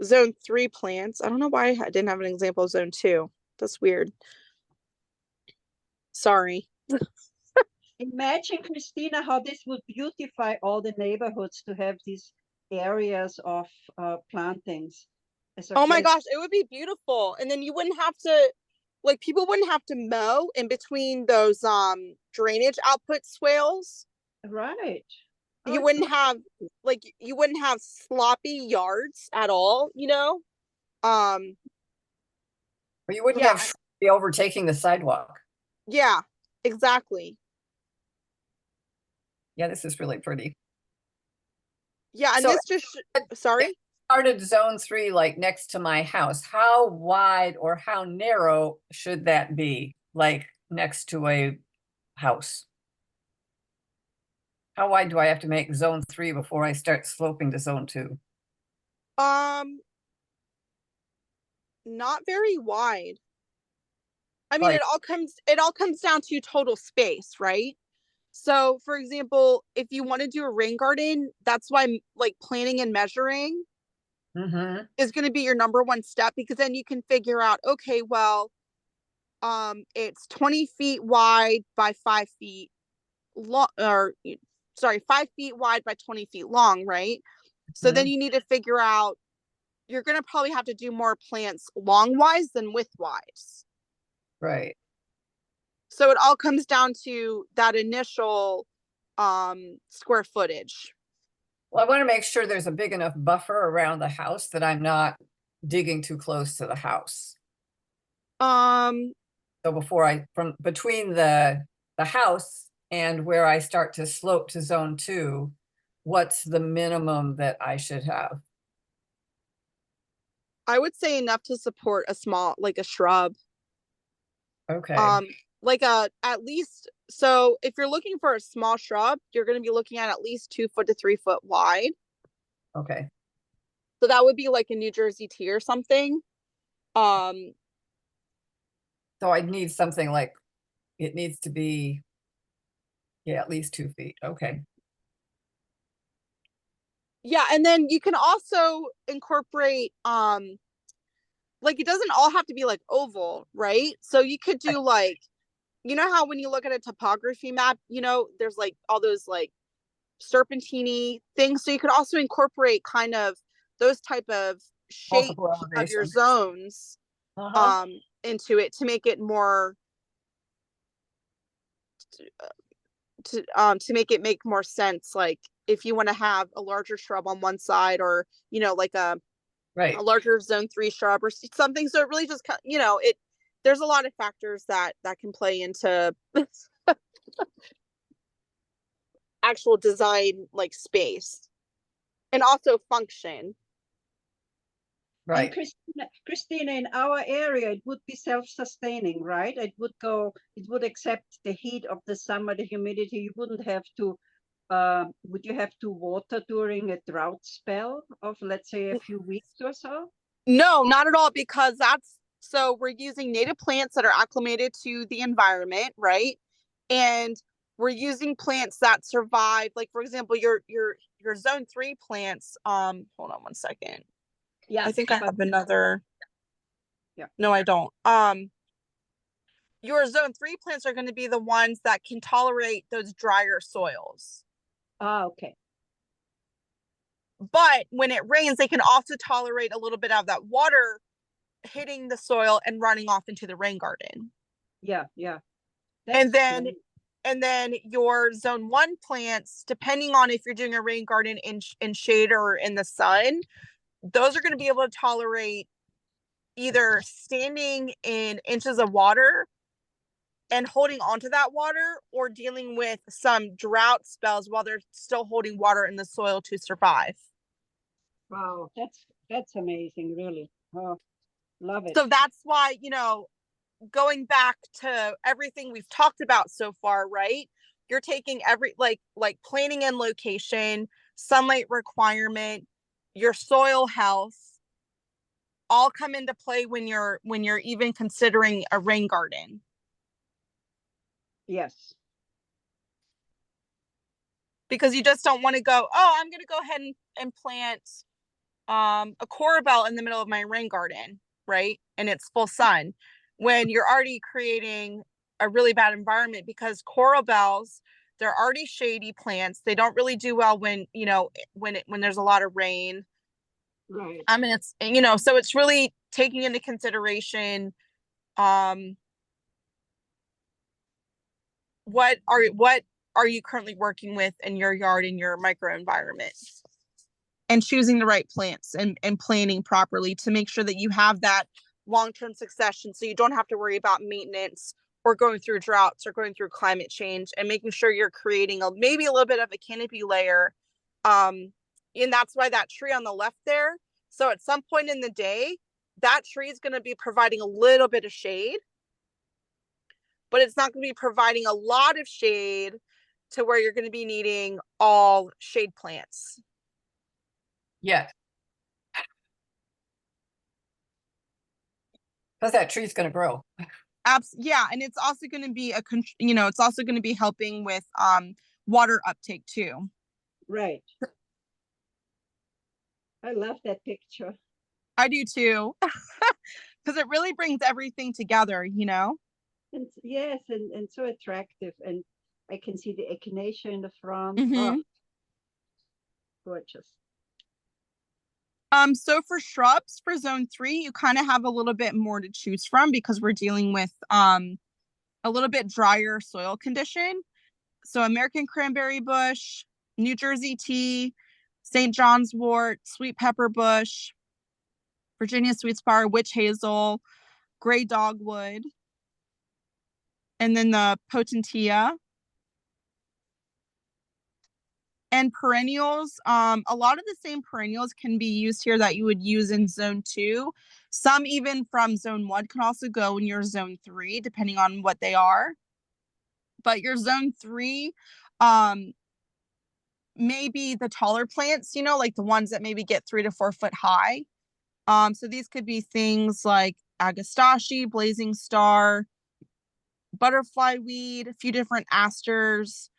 zone 3 plants. I don't know why I didn't have an example of zone 2. That's weird. Sorry. Imagine, Christina, how this would beautify all the neighborhoods to have these areas of plantings. Oh my gosh, it would be beautiful. And then you wouldn't have to, like, people wouldn't have to mow in between those drainage output swales. Right. You wouldn't have, like, you wouldn't have sloppy yards at all, you know? Or you wouldn't Yeah. have shrubs be overtaking the sidewalk. Yeah, exactly. Yeah, this is really pretty. Yeah, and So- this just, sorry? Started zone 3 like next to my house. How wide or how narrow should that be? Like next to a house? How wide do I have to make zone 3 before I start sloping to zone 2? Not very wide. I mean, Like- it all comes down to total space, right? So, for example, if you want to do a rain garden, that's why like planning and measuring is going to be your number one step, because then you can figure out, okay, well, it's 20 feet wide by 5 feet long, or sorry, 5 feet wide by 20 feet long, right? So then you need to figure out, you're going to probably have to do more plants long wise than width wise. Right. So it all comes down to that initial square footage. Well, I want to make sure there's a big enough buffer around the house that I'm not digging too close to the house. So before from between the house and where I start to slope to zone 2, what's the minimum that I should have? I would say enough to support a small, like a shrub. Okay. Like at least, so if you're looking for a small shrub, you're going to be looking at least 2 foot to 3 foot wide. Okay. So that would be like a New Jersey tea or something. So I'd need something like, it needs to be, yeah, at least 2 feet. Okay. Yeah, and then you can also incorporate like, it doesn't all have to be like oval, right? So you could do like, you know how when you look at a topography map, you know, there's like all those like serpentine things. So you could also incorporate kind of those type of shape of your zones into it to make it more to make it make more sense, like if you want to have a larger shrub on one side, or, you know, like a Right. larger zone 3 shrub or something. So it really just, you know, there's a lot of factors that can play into actual design, like space, and also function. Right. And Christina, in our area, it would be self-sustaining, right? It would accept the heat of the summer, the humidity. You wouldn't have to, would you have to water during a drought spell of, let's say, a few weeks or so? No, not at all, because so we're using native plants that are acclimated to the environment, right? And we're using plants that survive, like, for example, your zone 3 plants, hold on one second. Yeah, I think I have another. Yeah. No, I don't. Your zone 3 plants are going to be the ones that can tolerate those drier soils. Okay. But when it rains, they can also tolerate a little bit of that water hitting the soil and running off into the rain garden. Yeah, yeah. And then your zone 1 plants, depending on if you're doing a rain garden in shade or in the sun, those are going to be able to tolerate either standing in inches of water and holding onto that water, or dealing with some drought spells while they're still holding water in the soil to survive. Wow, that's amazing, really. Oh, love it. So that's why, you know, going back to everything we've talked about so far, right? You're taking like planning and location, sunlight requirement, your soil health, all come into play when you're even considering a rain garden. Yes. Because you just don't want to go, oh, I'm going to go ahead and plant a coral bell in the middle of my rain garden, right? And it's full sun, when you're already creating a really bad environment, because coral bells, they're already shady plants. They don't really do well when, you know, when there's a lot of rain. Right. I mean, it's, you know, so it's really taking into consideration what are you currently working with in your yard, in your microenvironment, and choosing the right plants and planning properly to make sure that you have that long-term succession, so you don't have to worry about maintenance or going through droughts or going through climate change, and making sure you're creating maybe a little bit of a canopy layer. And that's why that tree on the left there, so at some point in the day, that tree is going to be providing a little bit of shade, but it's not going to be providing a lot of shade to where you're going to be needing all shade plants. Yeah. Because that tree's going to grow. Yeah, and it's also going to be it's also going to be helping with water uptake too. Right. I love that picture. I do too, because it really brings everything together, you know. And yes, and so attractive, and I can see the echinacea in the front. Mm-hmm. Oh, gorgeous. So for shrubs for zone 3, you kind of have a little bit more to choose from, because we're dealing with a little bit drier soil condition. So American cranberry bush, New Jersey tea, St. John's wort, sweet pepper bush, Virginia sweetspar, witch hazel, gray dogwood, and then the potentia. And perennials, a lot of the same perennials can be used here that you would use in zone 2. Some even from zone 1 can also go in your zone 3, depending on what they are. But your zone 3, maybe the taller plants, you know, like the ones that maybe get 3 to 4 foot high. So these could be things like agastache, blazing star, butterfly weed, a few different asters,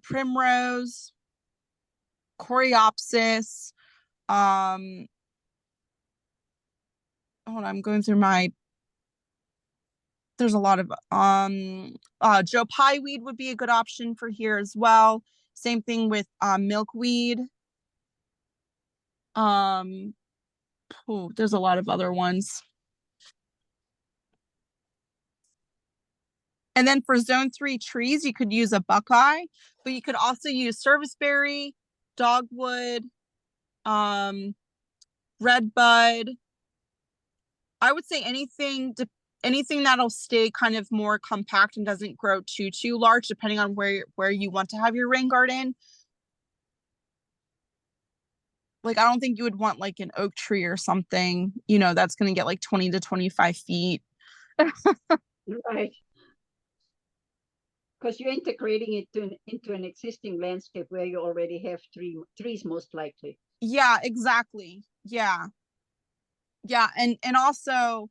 primrose, coreopsis. Hold on, I'm going through there's a lot of Joe Pye weed would be a good option for here as well. Same thing with milkweed. There's a lot of other ones. And then for zone 3 trees, you could use a buckeye, but you could also use serviceberry, dogwood, redbud. I would say anything that'll stay kind of more compact and doesn't grow too large, depending on where you want to have your rain garden. Like, I don't think you would want like an oak tree or something, you know, that's going to get like 20 to 25 feet. Right. Because you're integrating it into an existing landscape where you already have trees, most likely. Yeah, exactly. Yeah. And also,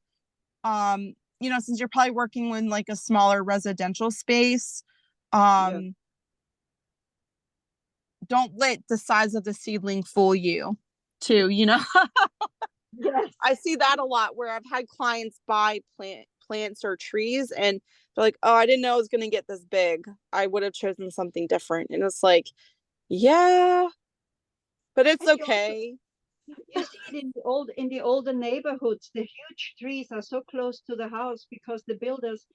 you know, since you're probably working with like a smaller residential space, don't let the size of the seedling fool you too, you know. Yes. I see that a lot where I've had clients buy plants or trees and they're like, oh, I didn't know it was going to get this big. I would have chosen something different. And it's like, yeah, but it's okay. You see it in the older neighborhoods, the huge trees are so close to the house because the builders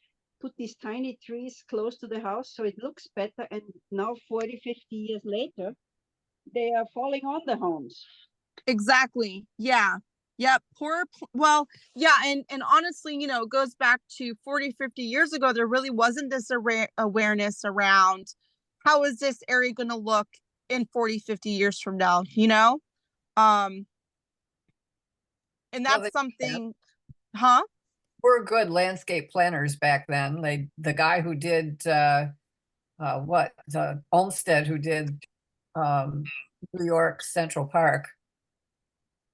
put these tiny trees close to the house so it looks better. And now 40, 50 years later, they are falling on the homes. Exactly. Yeah. Yep. Well, yeah. And honestly, you know, it goes back to 40, 50 years ago. There really wasn't this awareness around how is this area going to look in 40, 50 years from now, you know? And that's something, huh? We're good landscape planners back then. The guy who did Olmsted, who did New York Central Park,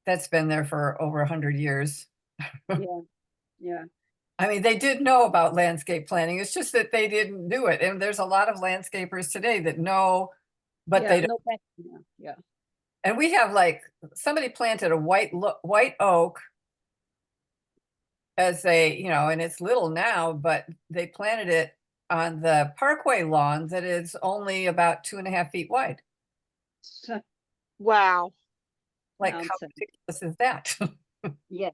that's been there for over 100 years. Yeah. I mean, they did know about landscape planning. It's just that they didn't do it. And there's a lot of landscapers today that know, but they don't. Yeah. And we have like somebody planted a white oak as and it's little now, but they planted it on the Parkway lawn that is only about 2.5 feet wide. Wow. Like, how ridiculous is that? Yes.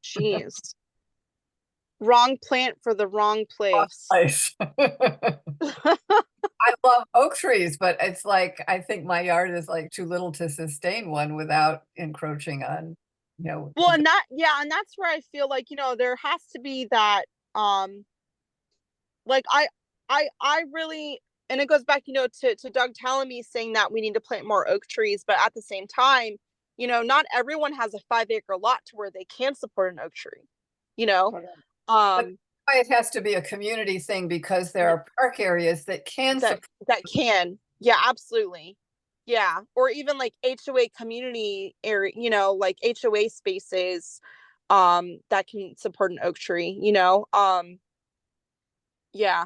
Jeez. Wrong plant for the wrong place. I love oak trees, but it's like, I think my yard is like too little to sustain one without encroaching on, Well, and that's where I feel like, there has to be that, like I really, and it goes back, to Doug telling me, saying that we need to plant more oak trees, but at the same time, not everyone has a 5-acre lot to where they can support an oak tree, But it has to be a community thing because there are park areas that can yeah, absolutely. Yeah. Or even like HOA community area, like HOA spaces that can support an oak tree, yeah.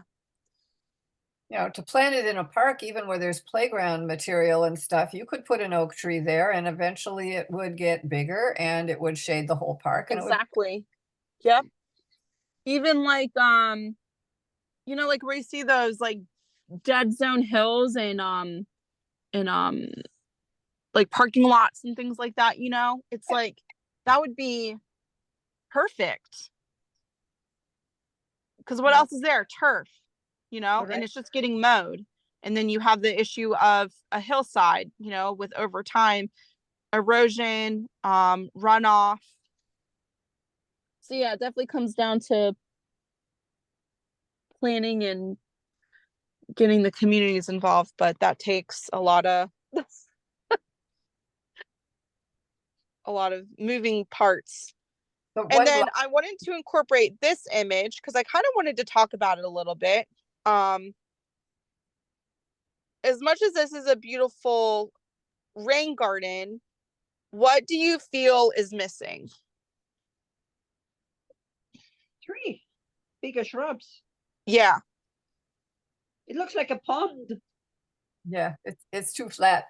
To plant it in a park, even where there's playground material and stuff, you could put an oak tree there and eventually it would get bigger and it would shade the whole park. And exactly. Yep. Even like, like where you see those like dead zone hills and like parking lots and things like that, it's like, that would be perfect. Because what else is there? Turf, and it's just getting mowed. And then you have the issue of a hillside, with over time erosion, runoff. So yeah, it definitely comes down to planning and getting the communities involved, but that takes a lot of moving parts. And then I wanted to incorporate this image because I kind of wanted to talk about it a little bit. As much as this is a beautiful rain garden, what do you feel is missing? Tree, bigger shrubs. Yeah. It looks like a pond. Yeah, it's too flat.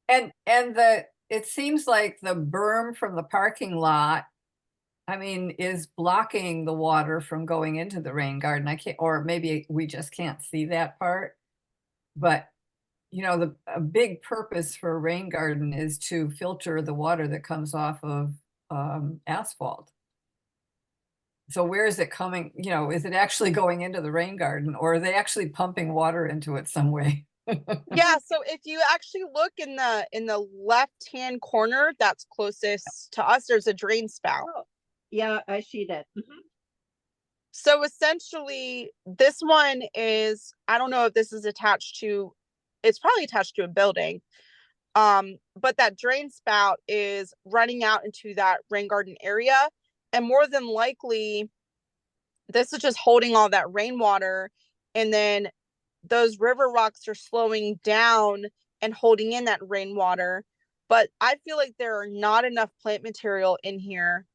And it seems like the berm from the parking lot, is blocking the water from going into the rain garden. Or maybe we just can't see that part. But, a big purpose for a rain garden is to filter the water that comes off of asphalt. So where is it coming? Is it actually going into the rain garden, or are they actually pumping water into it some way? Yeah, so if you actually look in the left-hand corner that's closest to us, there's a drain spout. Oh, yeah, I see that. Mhm. So essentially, this one is, I don't know if this is attached to, it's probably attached to a building. But that drain spout is running out into that rain garden area. And more than likely, this is just holding all that rainwater. And then those river rocks are slowing down and holding in that rainwater. But I feel like there are not enough plant material in here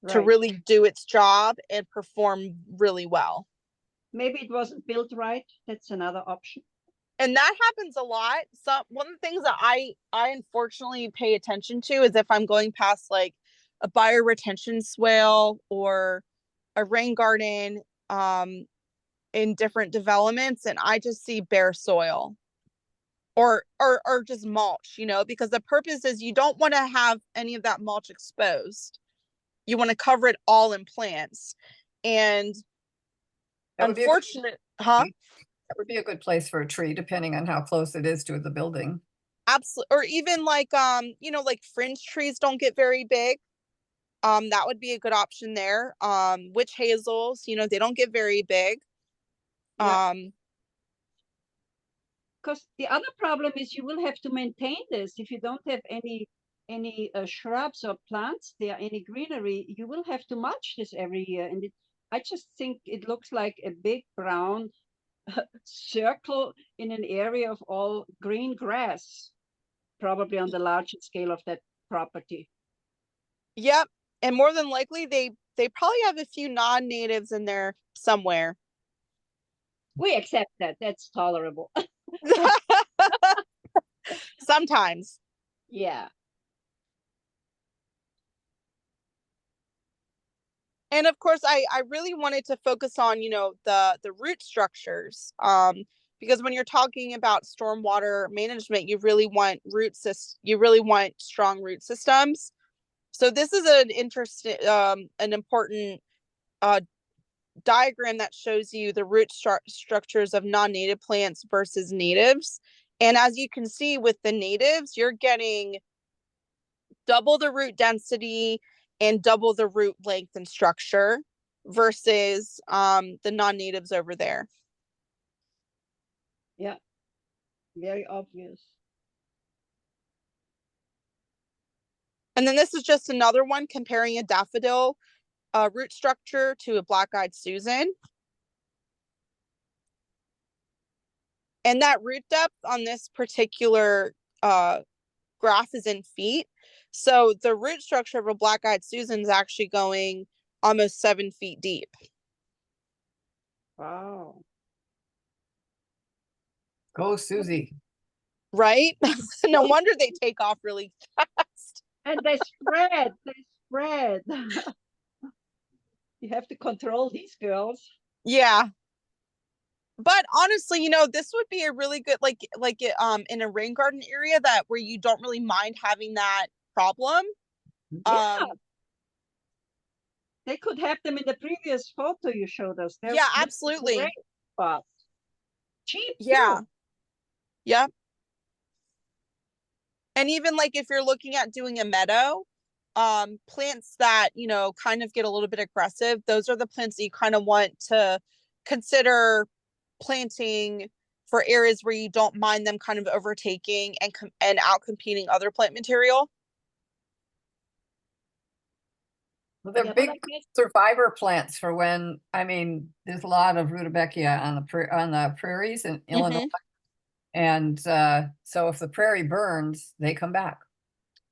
to Right. really do its job and perform really well. Maybe it wasn't built right. That's another option. And that happens a lot. So one of the things that I unfortunately pay attention to is if I'm going past like a bioretention swale or a rain garden in different developments, and I just see bare soil or just mulch, you know, because the purpose is you don't want to have any of that mulch exposed. You want to cover it all in plants. And That would be unfortunate, that would be a good place for a tree, depending on how close it is to the building. absolutely. Or even like you know, like fringe trees don't get very big. That would be a good option there. Witch hazels, you know, they don't get very big. Yeah. Because the other problem is you will have to maintain this. If you don't have any shrubs or plants there, any greenery, you will have to mulch this every year. And I just think it looks like a big brown circle in an area of all green grass, probably on the larger scale of that property. Yep. And more than likely they probably have a few non-natives in there somewhere. We accept that. That's tolerable. Sometimes. Yeah. And of course, I really wanted to focus on, you know, the root structures. Because when you're talking about stormwater management, you really want strong root systems. So this is an interesting, an important diagram that shows you the root structures of non-native plants versus natives. And as you can see with the natives, you're getting double the root density and double the root length and structure versus the non-natives over there. Yeah, very obvious. And then this is just another one comparing a daffodil root structure to a black-eyed Susan. And that root depth on this particular graph is in feet. So the root structure of a black-eyed Susan is actually going almost 7 feet deep. Wow. Go, Susie. Right? No wonder they take off really fast. And they spread. You have to control these girls. Yeah. But honestly, you know, this would be a really good, like in a rain garden area that where you don't really mind having that problem. Yeah. They could have them in the previous photo you showed us. Yeah, absolutely. Great spots. Cheap. Yeah. Too. Yeah. And even like if you're looking at doing a meadow, plants that, you know, kind of get a little bit aggressive, those are the plants that you kind of want to consider planting for areas where you don't mind them kind of overtaking and out competing other plant material. Well, they're big survivor plants for when, I mean, there's a lot of rudbeckia on the prairies in Illinois. And so if the prairie burns, they come back.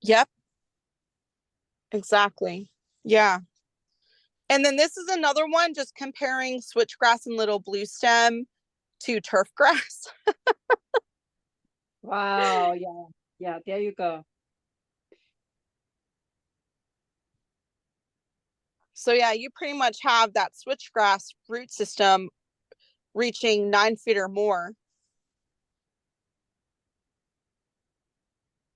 Yep. Exactly. Yeah. And then this is another one, just comparing switchgrass and little blue stem to turf grass. Wow. Yeah. Yeah. There you go. So yeah, you pretty much have that switchgrass root system reaching 9 feet or more.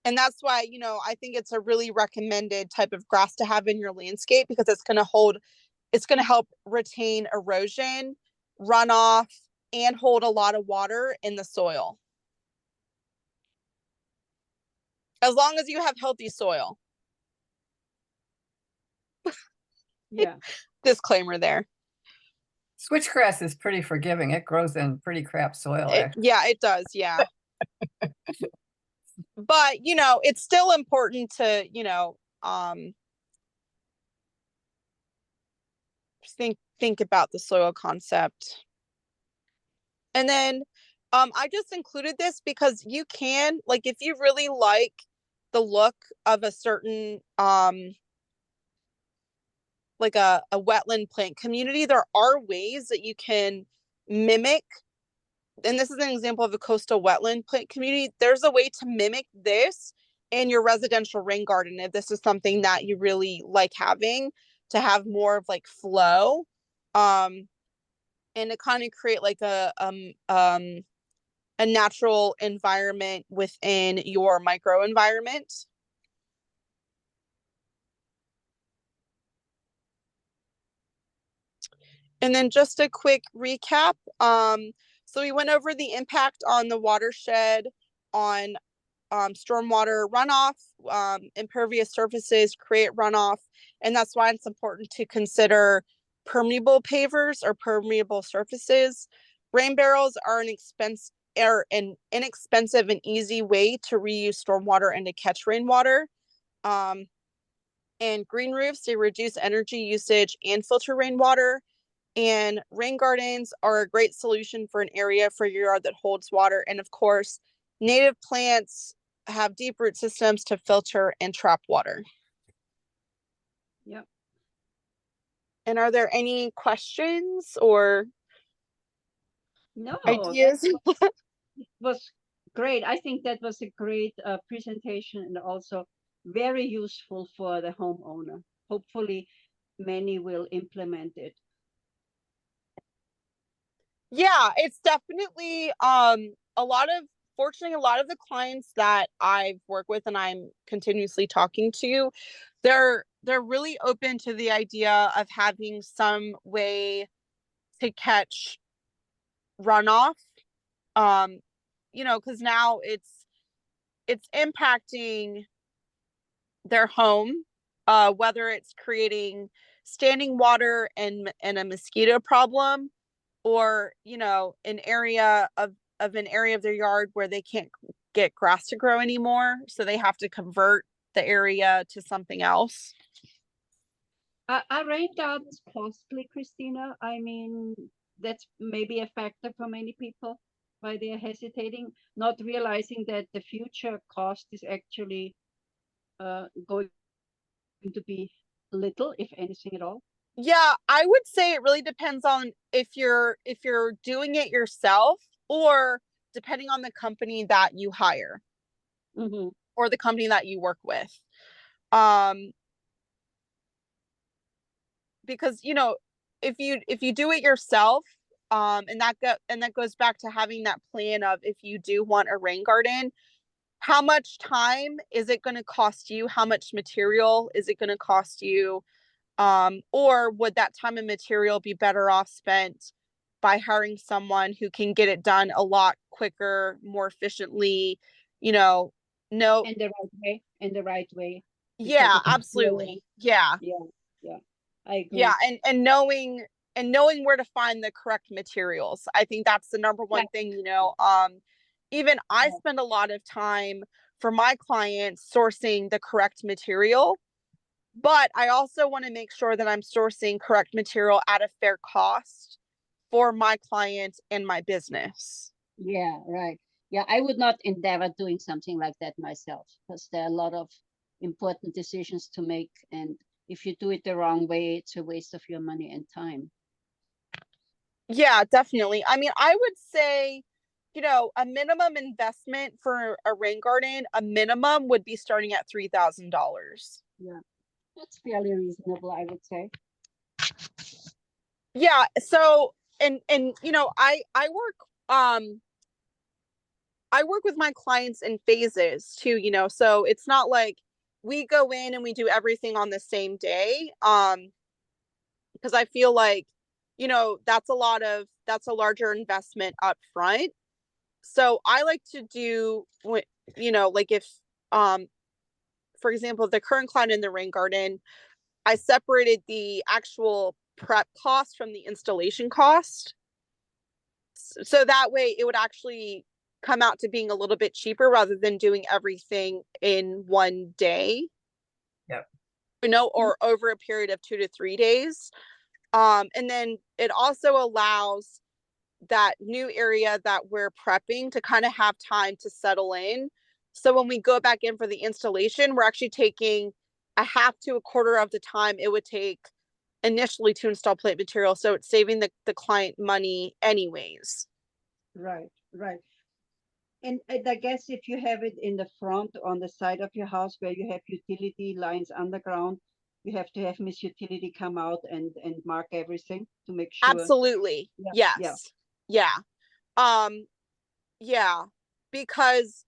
And that's why, you know, I think it's a really recommended type of grass to have in your landscape because it's going to help retain erosion, runoff, and hold a lot of water in the soil. as long as you have healthy soil. Yeah. Disclaimer there. Switchgrass is pretty forgiving. It grows in pretty crap soil, actually. Yeah, it does. Yeah. But, you know, it's still important to, you know, think about the soil concept. And then I just included this because you can, like, if you really like the look of a certain like a wetland plant community, there are ways that you can mimic, and this is an example of a coastal wetland plant community. There's a way to mimic this in your residential rain garden if this is something that you really like having, to have more of like flow, and to kind of create like a natural environment within your microenvironment. And then just a quick recap. So we went over the impact on the watershed, on stormwater runoff, impervious surfaces create runoff, and that's why it's important to consider permeable pavers or permeable surfaces. Rain barrels are an inexpensive and easy way to reuse stormwater and to catch rainwater. And green roofs, they reduce energy usage and filter rainwater. And rain gardens are a great solution for an area for your yard that holds water. And of course, native plants have deep root systems to filter and trap water. Yep. And are there any questions or No, ideas? that was great. I think that was a great presentation, and also very useful for the homeowner. Hopefully, many will implement it. Yeah, it's definitely fortunately a lot of the clients that I've worked with and I'm continuously talking to, they're really open to the idea of having some way to catch runoff. You know, because now it's impacting their home, whether it's creating standing water and a mosquito problem, or, you know, an area of their yard where they can't get grass to grow anymore, so they have to convert the area to something else. Are rain gardens costly, Christina? I mean, that's maybe a factor for many people why they're hesitating, not realizing that the future cost is actually going to be little, if anything at all. Yeah, I would say it really depends on if you're doing it yourself, or depending on the company that you hire, or the company that you work with. Because, you know, if you do it yourself, and that goes back to having that plan of, if you do want a rain garden, how much time is it going to cost you? How much material is it going to cost you? Or would that time and material be better off spent by hiring someone who can get it done a lot quicker, more efficiently, you know, in the right way. Yeah, absolutely. Yeah. I agree. Yeah, and knowing where to find the correct materials. I think that's the number one thing, you know. Even I spend a lot of time for my clients sourcing the correct material, but I also want to make sure that I'm sourcing correct material at a fair cost for my client and my business. Yeah, right. Yeah, I would not endeavor doing something like that myself, because there are a lot of important decisions to make, and if you do it the wrong way, it's a waste of your money and time. Yeah, definitely. I mean, I would say, you know, a minimum investment for a rain garden, a minimum would be starting at $3,000. Yeah, that's fairly reasonable, I would say. Yeah. So, and you know, I work with my clients in phases too, you know, so it's not like we go in and we do everything on the same day. Because I feel like, you know, that's a larger investment up front. So I like to do, you know, like if for example, the current client in the rain garden, I separated the actual prep cost from the installation cost. So that way it would actually come out to being a little bit cheaper rather than doing everything in one day. Yep. You know, or over a period of 2 to 3 days. And then it also allows that new area that we're prepping to kind of have time to settle in. So when we go back in for the installation, we're actually taking a half to a quarter of the time it would take initially to install plant material. So it's saving the client money anyways. Right, right. And I guess if you have it in the front on the side of your house where you have utility lines underground, you have to have Miss Utility come out and mark everything to make sure. Absolutely. Yeah, Yes. Yeah. Yeah. Because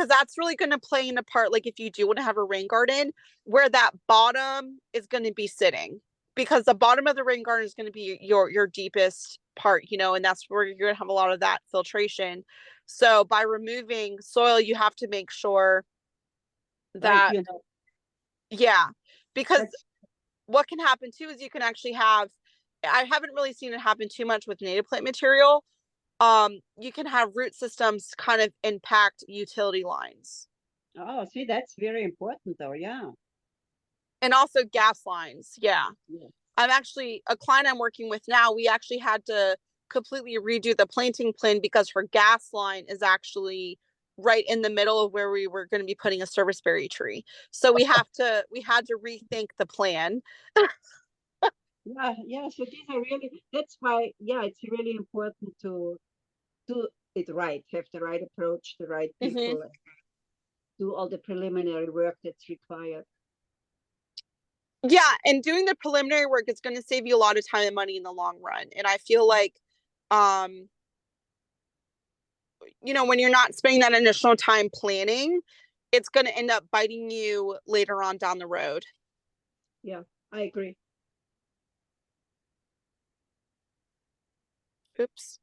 that's really going to play in a part, like if you do want to have a rain garden, where that bottom is going to be sitting, because the bottom of the rain garden is going to be your deepest part, you know, and that's where you're going to have a lot of that filtration. So by removing soil, you have to make sure that, right, you know, yeah, because that's, what can happen too is you can actually have, I haven't really seen it happen too much with native plant material. You can have root systems kind of impact utility lines. oh, see, that's very important though, yeah. And also gas lines, yeah. Yeah. I'm actually, a client I'm working with now, we actually had to completely redo the planting plan because her gas line is actually right in the middle of where we were going to be putting a serviceberry tree. So we had to rethink the plan. Yeah, so these are really, that's why, yeah, it's really important to do it right, have the right approach, the right people, do all the preliminary work that's required. Yeah, and doing the preliminary work is going to save you a lot of time and money in the long run. And I feel like, you know, when you're not spending that initial time planning, it's going to end up biting you later on down the road. Yeah, I agree. Oops.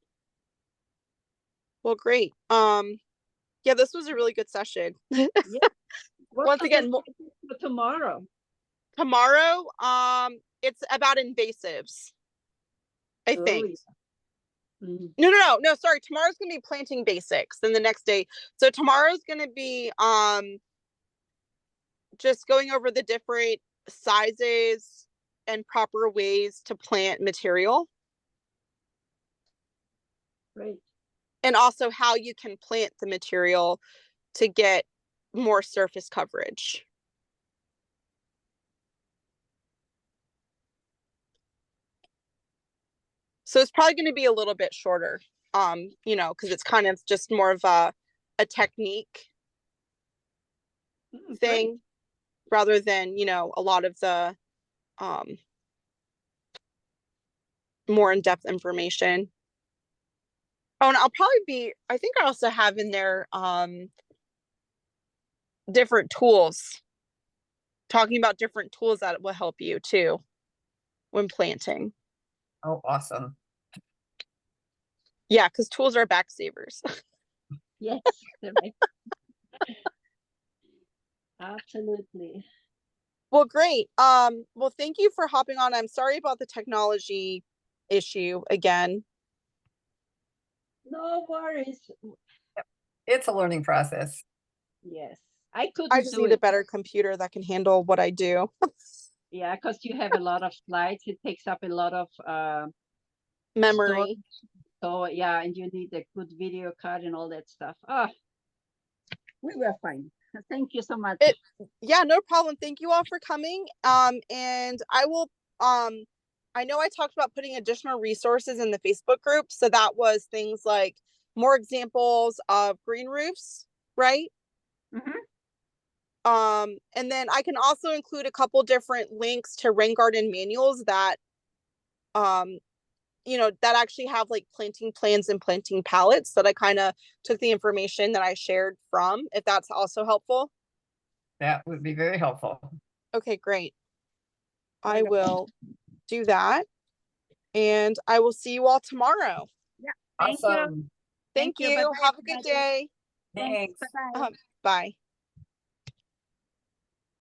Well, great. Yeah, this was a really good session. Yeah. Once again, tomorrow. Tomorrow, it's about invasives, I think. Yeah. Mm-hmm. No, sorry. Tomorrow's gonna be planting basics. Then the next day. So tomorrow's gonna be just going over the different sizes and proper ways to plant material. Right. And also how you can plant the material to get more surface coverage. So it's probably going to be a little bit shorter, you know, because it's kind of just more of a technique thing, great, rather than, you know, a lot of the more in-depth information. Oh, and I'll probably be, I think I also have in there different tools, talking about different tools that will help you too when planting. Oh, awesome. Yeah, because tools are back savers. Yes, absolutely. Well, great. Well, thank you for hopping on. I'm sorry about the technology issue again. No worries. It's a learning process. Yes, I just need a better computer that can handle what I do. Yeah, because you have a lot of slides. It takes up a lot of memory. So yeah, and you need a good video card and all that stuff. Oh, we were fine. Thank you so much. Yeah, no problem. Thank you all for coming. And I will, I know I talked about putting additional resources in the Facebook group. So that was things like more examples of green roofs, right? Mm-hmm. And then I can also include a couple different links to rain garden manuals that, you know, that actually have like planting plans and planting palettes that I kind of took the information that I shared from, if that's also helpful. That would be very helpful. Okay, great. I will do that. And I will see you all tomorrow. Yeah. Thank you. Thank you. Have a good day. Thanks. Bye-bye. Bye.